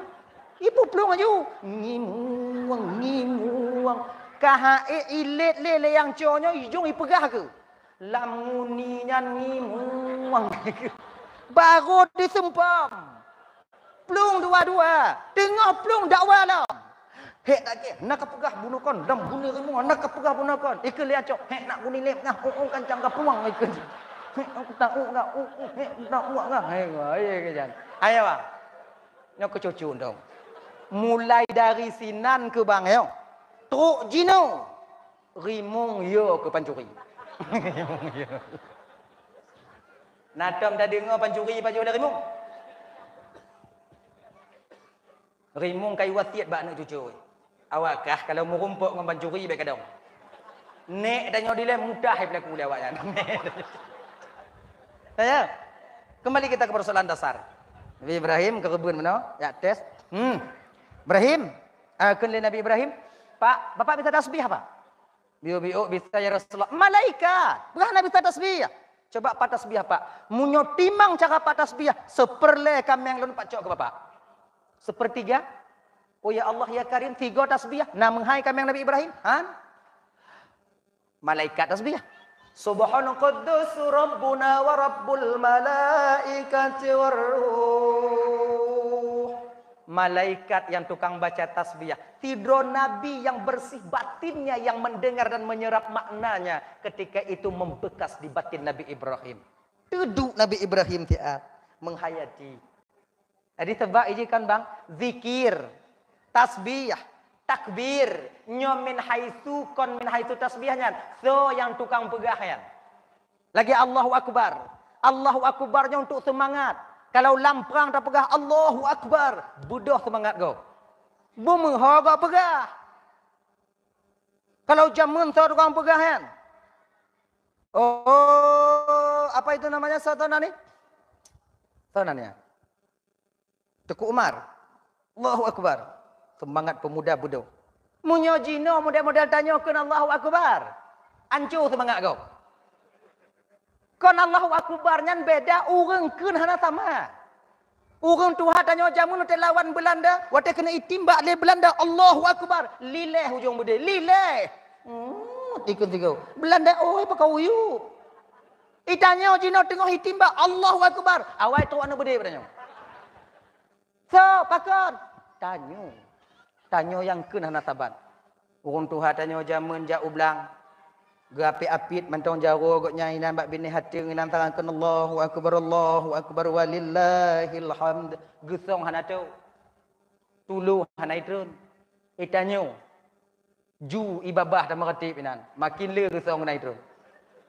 I puplung aju. Ngimuang. Kahae ilet lele yang conyo ijong ipegah ke. Lam nguninya ngimuang. Baru disempam. Plung dua-dua. Tengok plung dakwa lah. Hek tak ke. Nak pegah bunuh kon. Dam bunuh rimu. Nak pegah bunuh kon. Ikan lihat cok. Hek nak bunuh lep. Ngah kancang ke peluang ikan. Hek aku tak ngah. Hek tak ngah. Hek kejan. Ayo bang. Nyok kecucu dong. Mulai dari sinan ke bang. Ayo. Truk jino. Rimung yo ke pancuri. Rimung yo. Natam dah dengar pancuri baju dari rimung. Rimung kayu wasiat bak anak cucu. Awakkah kalau merumpuk dengan pancuri baik kadang. Nek dan nyodile mudah pelaku lewat kan. Saya kembali kita ke persoalan dasar. Nabi Ibrahim ke kebun mana? Ya tes. Ibrahim, Nabi Ibrahim, Pak, Bapak bisa tasbih apa? Bio bisa ya Rasulullah. Malaikat, bukan Nabi bisa tasbih. Coba Pak tasbih Pak. Munyo timang cara Pak tasbih. Seperle kami yang lun Pak cok ke Bapak. Sepertiga. Oh ya Allah ya Karim. 3 tasbih. Menghai kami yang Nabi Ibrahim. Malaikat tasbih. Subhanu quddus Rabbuna wa Rabbul malaikati warruh. Malaikat yang tukang baca tasbih. Tidur Nabi yang bersih batinnya. Yang mendengar dan menyerap maknanya. Ketika itu membekas di batin Nabi Ibrahim. Duduk Nabi Ibrahim tiap. Menghayati. Jadi tebak ini kan bang, zikir, tasbih, takbir, nyom min haitsu kon min haitsu tasbihnya. So yang tukang pegahnya. Lagi Allahu Akbar. Allahu Akbarnya untuk semangat. Kalau lamprang tak pegah Allahu Akbar, budoh semangat kau. Bumenghoga pegah. Kalau jamun so tukang pegahan. Oh, apa itu namanya satana ni? Satananya. Teku Umar. Allahu Akbar. Semangat pemuda budo. Munyo jino model-model tanya ke Allahu Akbar. Ancur semangat kau. Kon Allahu Akbar nyan beda urang keun hana sama. Urang Tuhan tanya jamun te lawan Belanda, wate kena itimbak le Belanda Allahu Akbar. Lileh hujung bude. Lileh. Ikut kau. Belanda oi pakau yu. Itanya jino tengok itimbak Allahu Akbar. Awai tu anu bude bertanya. So, pakon. Tanyo yang keun hana saban. Urang Tuhan tanyo jamun ja ublang. Gapi apit mantong jaro gok nyai nan bak bini hati nginan tangan Allahu Akbar walillahil hamd. Gesong hana tu. Tulu hana itrun. Itanyo. Ju ibabah dan mengerti pinan. Makin le gesong hana itrun.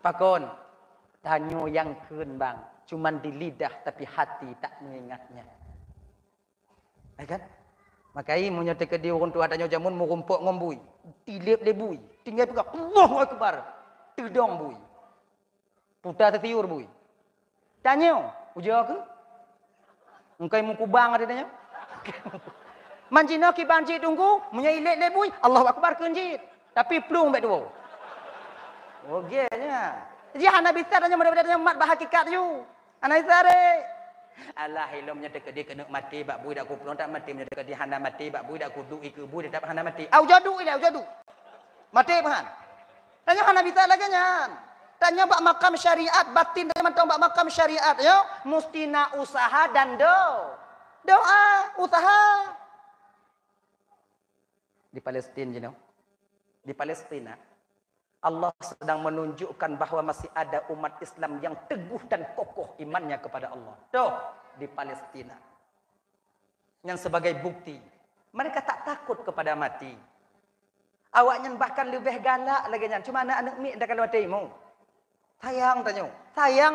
Pakon. Tanyo yang keun bang. Cuman di lidah tapi hati tak mengingatnya. Kan? Makai munya teka dia orang tua tanya jamun merumpuk ngombui. Tilip lebui. Tinggal pegang Allahu Akbar. Tedong bui. Putar tertiur bui. Tanya, ujar ke? Engkai mu kubang ada tanya. Manjina ki banjit tunggu, munya ilet lebui. Allahu Akbar kenjit. Tapi plung bet dua. Ogenya. Jadi hana bisa tanya mudah-mudahan tanya mat bahakikat you. Ana isare. Allah hilomnya dekat dia kena mati bak bui dak ku pelon tak mati nya dekat dia hana mati bak bui dak ku du iku bui tak hana mati au jadu ila jadu mati pahan tanya hana bisa lagi nya tanya bak makam syariat batin dari mantong bak makam syariat yo mustina usaha dan doa usaha di Palestina you know? Di Palestina Allah sedang menunjukkan bahawa masih ada umat Islam yang teguh dan kokoh imannya kepada Allah. Tuh, di Palestina. Yang sebagai bukti, mereka tak takut kepada mati. Awaknya bahkan lebih galak lagi nyan. Cuma anak-anak mi dah kalau demo. Sayang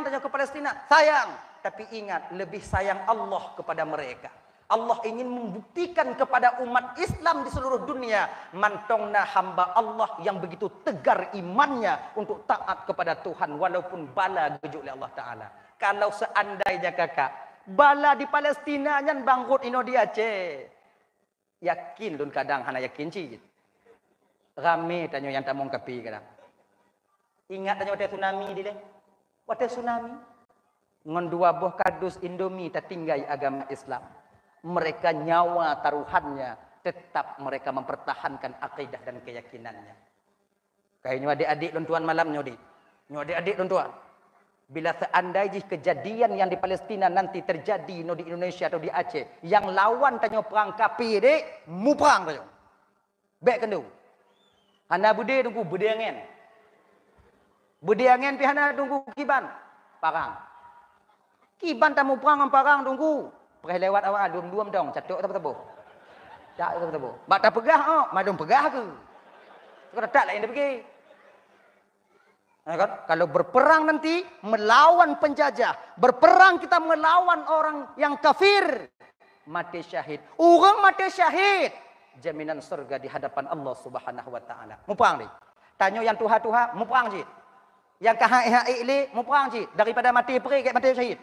tanya ke Palestina, sayang. Tapi ingat, lebih sayang Allah kepada mereka. Allah ingin membuktikan kepada umat Islam di seluruh dunia, mantongna hamba Allah yang begitu tegar imannya untuk taat kepada Tuhan walaupun bala gejuk oleh Allah Taala. Kalau seandainya kakak bala di Palestina nyan bangkrut ino dia ce. Yakin lun kadang hana yakin cik. Rame tanya yang tak mau kapi kadang. Ingat tanya waktu tsunami dia. Waktu tsunami ngon dua buah kardus Indomie tertinggai agama Islam. Mereka nyawa taruhannya tetap mereka mempertahankan akidah dan keyakinannya. Kayaknya adik-adik dan tuan malam nyodi. Adik-adik dan tuan. Bila seandainya kejadian yang di Palestina nanti terjadi no di Indonesia atau di Aceh, yang lawan tanya perang kapi dek, mu perang tanya. Baik kendu. Hana bude tunggu bude angin. Bude angin pi hana tunggu kiban. Parang. Kiban tamu perang parang tunggu. Perih lewat awak dum-dum dong, catuk tebu-tebu. Tak tebu-tebu. Bak tak pegah madum pegah ke. Kau tak lain dia pergi. Kalau berperang nanti melawan penjajah, berperang kita melawan orang yang kafir, mati syahid. Orang mati syahid, jaminan surga di hadapan Allah Subhanahu wa taala. Mu perang ni. Tanya yang tuha-tuha, mu perang je. Yang kahai-hai le, mu perang je. Daripada mati perih ke mati syahid.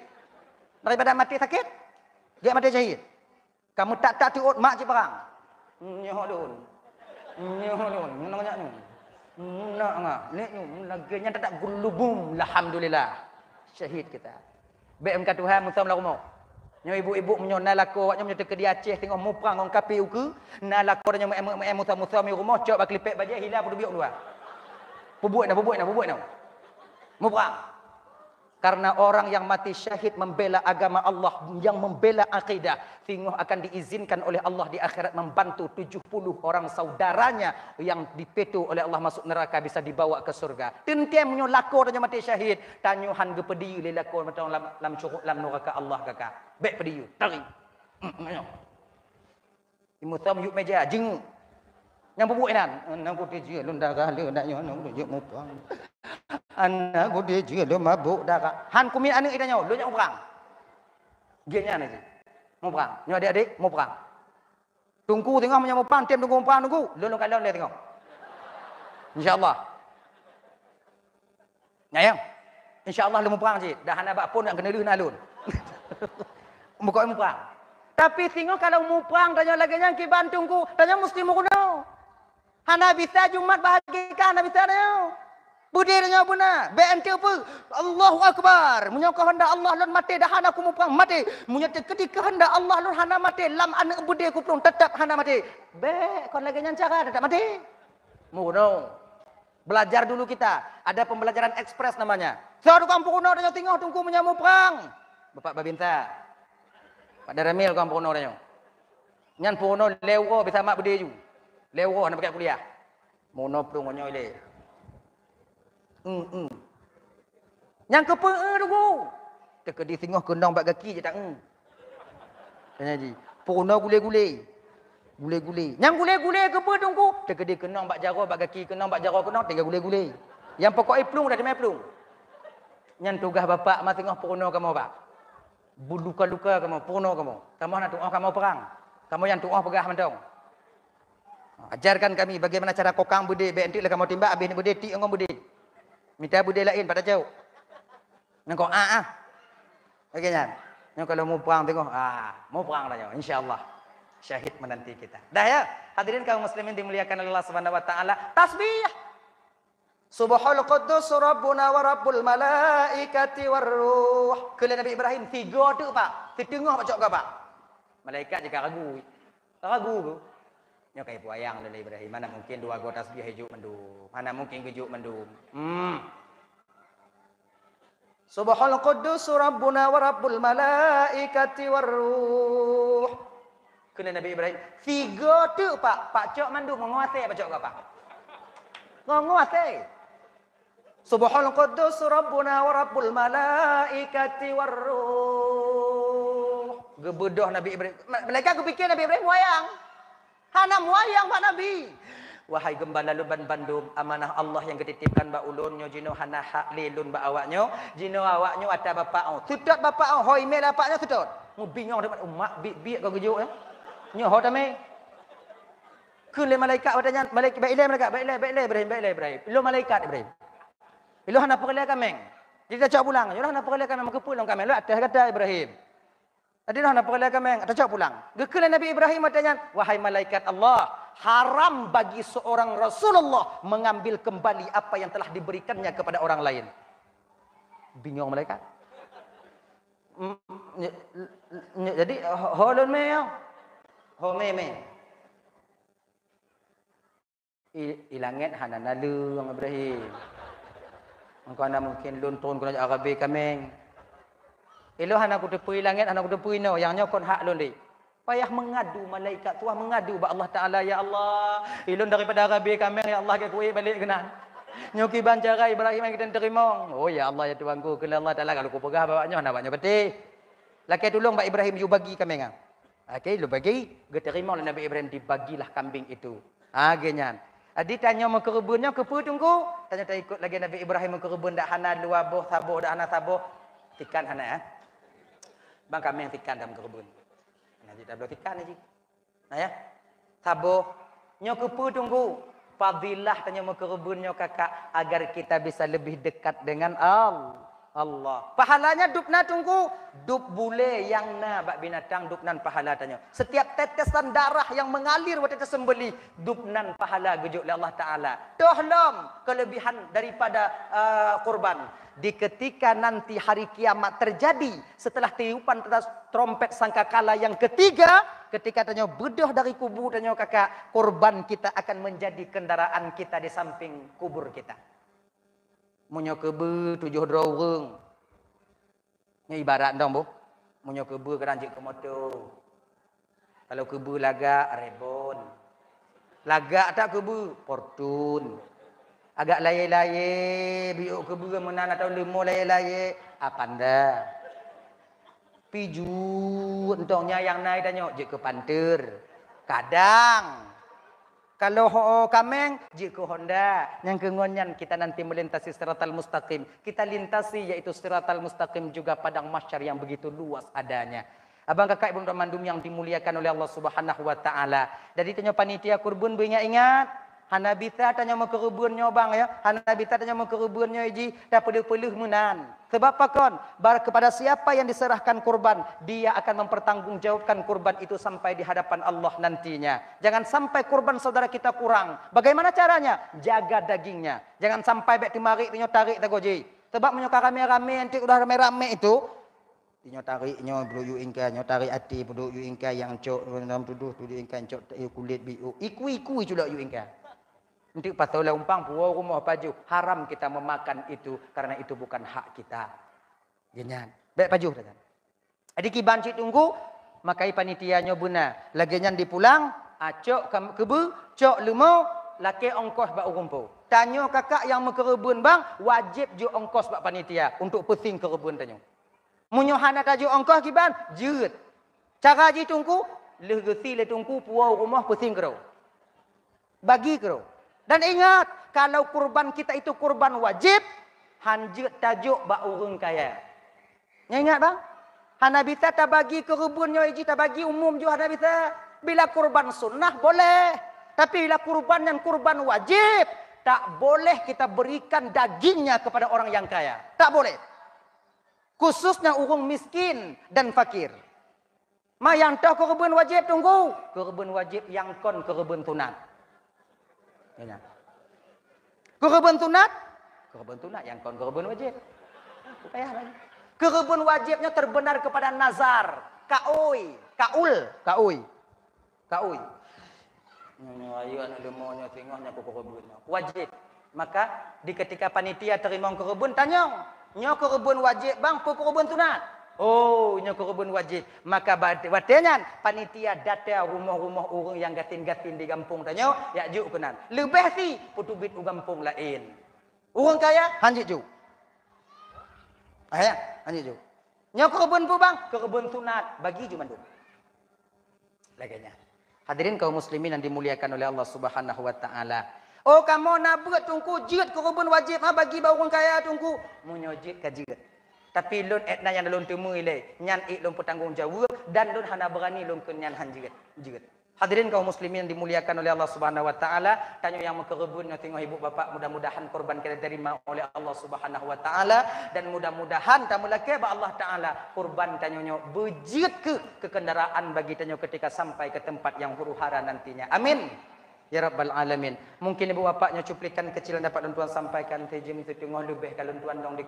Daripada mati sakit, dia mati syahid. Kamu tak tiut mak je perang. Nyoh dun. Nak ni. Nak ngah. Ni laganya tak gulubum. Alhamdulillah. Syahid kita. Baik engkau Tuhan musam la rumah. Nyo ibu-ibu menyo nalako awaknya menyo ke di Aceh tengok mu perang orang kapi uku. Nalako nya musam mi rumah cok bak klipek bajak hilang pada biok luar. Bubuik nak. Mu perang. Karena orang yang mati syahid membela agama Allah, yang membela akidah, sehingga akan diizinkan oleh Allah di akhirat membantu 70 orang saudaranya yang dipetu oleh Allah masuk neraka bisa dibawa ke surga. Tentiam menyo lako tanya mati syahid, tanyuhan ge pediu le lako macam lam curuk lam neraka Allah kakak. Baik pediu, tarik. Imu tam yuk meja jeng. Yang bubuik nan, nang putih je lun darah le nak nyo nang yuk mu perang. Anak gede je lo mabuk dah. Han kumin anak idanya, lo jangan perang. Gianya ni. Mau perang. Nyo adik-adik mau perang. Tunggu tengok mau perang, tiap tunggu perang tunggu. Lo kalau le tengok. Insya-Allah. Nyayang. Insya-Allah lo mau perang je. Dah han abak pun nak kena leuh nalun. Muka mau perang. Tapi tengok kalau mau perang tanya lagi yang kiban tunggu, tanya mesti mau kuno. Hana bisa Jumat bahagikan, hana bisa tanya. Budirnya buna, BNT apa? Allahu Akbar. Menyokong hendak Allah lon mati dah hana aku mupang mati. Menyata ketika hendak Allah lon hana mati, lam anak budir ku pun tetap hana mati. Be, kon lagi nyan cara tetap mati. Muno. Belajar dulu kita. Ada pembelajaran ekspres namanya. Saya kampung kuno dah tengok tunggu menyamu perang. Bapak Babinta. Pak Daramil kampung kuno dah. Nyan kuno lewo bisa mak budir ju. Lewo nak pakai kuliah. Mono prung nyoy le. Yang ke tunggu. Teka di tengah kendang bak kaki je tak Tanya ji. Purna gule-gule. Gule-gule. Yang gule-gule ke tunggu. Teka di kendang bak jaro bak kaki, kendang bak jaro kendang tinggal gule-gule. Yang pokok plung dah demai plung. Yang tugas bapak mah tengah purna kamu pak. Luka-luka kamu, purna kamu. Kamu nak tuah kamu perang. Kamu yang tuah pegah mentong. Ajarkan kami bagaimana cara kokang bude bentik lah kamu timbak habis ni bude tik ngom bude. Minta budaya lain pada jauh. Nengkau Okey kan? Yang kalau mau perang tengok mau perang dah insya-Allah. Syahid menanti kita. Dah ya. Hadirin kaum muslimin dimuliakan oleh Allah Subhanahu wa taala. Tasbih. Subhanal Quddus Rabbuna wa Rabbul Malaikati war Ruh. Kala Nabi Ibrahim 3 tu pak. Setengah pak cok ke pak. Malaikat juga ragu. Ragu tu. Nyo kai puayang Nabi Ibrahim. Mana mungkin 2 go tasbih hijuk mendum. Mana mungkin hijuk mendum. Subhanal Quddus Rabbuna wa Rabbul Malaikati war Ruh. Kena Nabi Ibrahim 3 tu pak. Pak cok mandum menguasai pak cok ke pak. Menguasai. Subhanal Quddus Rabbuna wa Rabbul Malaikati war Ruh. Gebedoh Nabi Ibrahim. Mereka kepikir Nabi Ibrahim wayang. Hana wayang Pak Nabi. Wahai gembala luban Bandung, amanah Allah yang ketitipkan ba ulunnya jino hana hak lilun ba awaknya, jino awaknya ada bapak au. Tutut bapak au, hoi me bapaknya tutut. Mu bingung depan umat bi kau gejuk ya. Nyo ho tame. Kule malaikat watanya, malaikat Ibrahim. Ilo malaikat Ibrahim. Ilo hana perle kameng. Dia cak pulang. Ilo hana perle kameng ke pulang kameng. Lo atas kata Ibrahim. Tadi dah nak pergi kameng atau cak pulang. Gekala Nabi Ibrahim katanya, wahai malaikat Allah, haram bagi seorang Rasulullah mengambil kembali apa yang telah diberikannya kepada orang lain. Bingung malaikat. Jadi holon me ya. Ho me. Ilangit hanana lu Ibrahim. Engkau nak mungkin luntun kena Arabi kameng. Elo hana ku tepui langit, hana ku tepui no, yang nyokon hak lon di. Payah mengadu malaikat tuah mengadu ba Allah Taala, ya Allah. Ilon daripada Arabi kameng, ya Allah ke kuih balik kenan. Nyoki bancara Ibrahim yang kita terima. Oh ya Allah ya Tuhanku, kena Allah Taala kalau ku pegah bawanya hana banyak beti. Laki tolong ba Ibrahim you bagi kameng. Okey, lu bagi, ge terima oleh Nabi Ibrahim dibagilah kambing itu. Genyan. Adi tanya mau ke kebunnya, ke pu tunggu. Tanya tak ikut lagi Nabi Ibrahim ke kebun dak hana luabuh sabuh dak hana sabuh. Tikan hana ya. Bang kami yang tikan dalam kebun. Nah, kita belum tikan aja. Nah ya. Sabuh. Nyo kepu tunggu. Fadilah tanya mau ke kebun nyo kakak. Agar kita bisa lebih dekat dengan Allah. Pahalanya dupna tunggu. Dup bule yang na bak binatang dupnan pahala tanya. Setiap tetesan darah yang mengalir waktu tersembelih. Dupnan pahala gejuk oleh Allah Ta'ala. Dohlom kelebihan daripada kurban. Di ketika nanti hari kiamat terjadi setelah tiupan trompet sangkakala yang ketiga, ketika tanya bedah dari kubur tanya kakak, korban kita akan menjadi kendaraan kita di samping kubur kita. Munyo kebe 7 orang. Ini ibarat dong bu. Munyo kebe keranjik ke motor. Kalau kebe laga rebon. Laga tak kebe portun. Agak laye-laye, biuk keburu menan atau lemo laye-laye, apa anda? Piju, entongnya yang naik tanya, je ke panter. Kadang, kalau kameng, je ke Honda. Yang kengonyan kita nanti melintasi siratal mustaqim. Kita lintasi yaitu siratal mustaqim juga padang mahsyar yang begitu luas adanya. Abang kakak ibu Ramandum yang dimuliakan oleh Allah Subhanahu wa taala. Jadi tanya panitia kurban ingat-ingat. Hanabita tanya mau kerubunnya bang ya. Hanabita tanya mau kerubunnya iji. Dah peluh-peluh menan. Sebab apa kon? Kepada siapa yang diserahkan kurban. Dia akan mempertanggungjawabkan kurban itu sampai di hadapan Allah nantinya. Jangan sampai kurban saudara kita kurang. Bagaimana caranya? Jaga dagingnya. Jangan sampai bek timarik tinyo tarik tagoji. Sebab menyoka rame-rame nanti udah rame-rame itu. Tinyo tarik nyo bulu ingka nyo tarik hati bulu ingka yang cok dalam tuduh ingka cok kulit biu. Iku sudah ingka. Nanti patola umpang puau rumah baju haram kita memakan itu karena itu bukan hak kita. Genyan. Baik baju datang. Adik banci tunggu makai panitia nyobuna. Lagenyan dipulang, acok kebu, cok lemo, laki ongkos bak urumpu. Tanya kakak yang mekerebun bang, wajib ju ongkos bak panitia untuk pusing kerebun tanya. Munyo hana tajuk ongkos kiban, jeut. Cara ji tunggu, legesi le tunggu puau rumah pusing kero. Bagi kero. Dan ingat, kalau kurban kita itu kurban wajib, hanjut tajuk bak urung kaya. Ingat bang? Hanabita tak bagi kerubunnya iji, tak bagi umum juga hanabita. Bila kurban sunnah boleh. Tapi bila kurban yang kurban wajib, tak boleh kita berikan dagingnya kepada orang yang kaya. Tak boleh. Khususnya urung miskin dan fakir. Ma yang tahu kurban wajib tunggu. Kurban wajib yang kon kurban sunat. Ya. Kurban sunat yang kon kurban wajib. Payah lagi. Kurban wajibnya terbenar kepada nazar, kaul. Nyonya ayu anu lemonya tengahnya kurban. Wajib. Maka di ketika panitia terima kurban tanya, nyo kurban wajib bang, kurban sunat. Oh, nya kurban wajib. Maka batenyan panitia data rumah-rumah orang yang gatin-gatin di kampung tanya, ya juk kenan. Lebih si putubit u kampung lain. Orang kaya hanjit juk. Hanjit juk. Nya kebun pu bang, ke kebun tunat, bagi cuma dulu. Laganya. Hadirin kaum muslimin yang dimuliakan oleh Allah Subhanahu wa taala. Oh kamu nak buat tungku jit ke kebun wajib ha bagi bau orang kaya tungku. Munyojit ka jit. Tapi lun etna yang lun temu ile, nyan ik lun bertanggung jawab dan lun hana berani lun kun nyan han jit. Jit. Hadirin kaum muslimin yang dimuliakan oleh Allah Subhanahu wa taala, tanya yang mekerebun tengok ibu bapak mudah-mudahan korban kita diterima oleh Allah Subhanahu wa taala dan mudah-mudahan tamu laki ba Allah taala korban tanyonyo bejit ke kendaraan bagi tanyo ketika sampai ke tempat yang huru-hara nantinya. Amin. Ya Rabbal Alamin. Mungkin ibu bapaknya cuplikan kecil yang dapat tuan sampaikan. Tejim itu tengok lebih kalau tuan dong di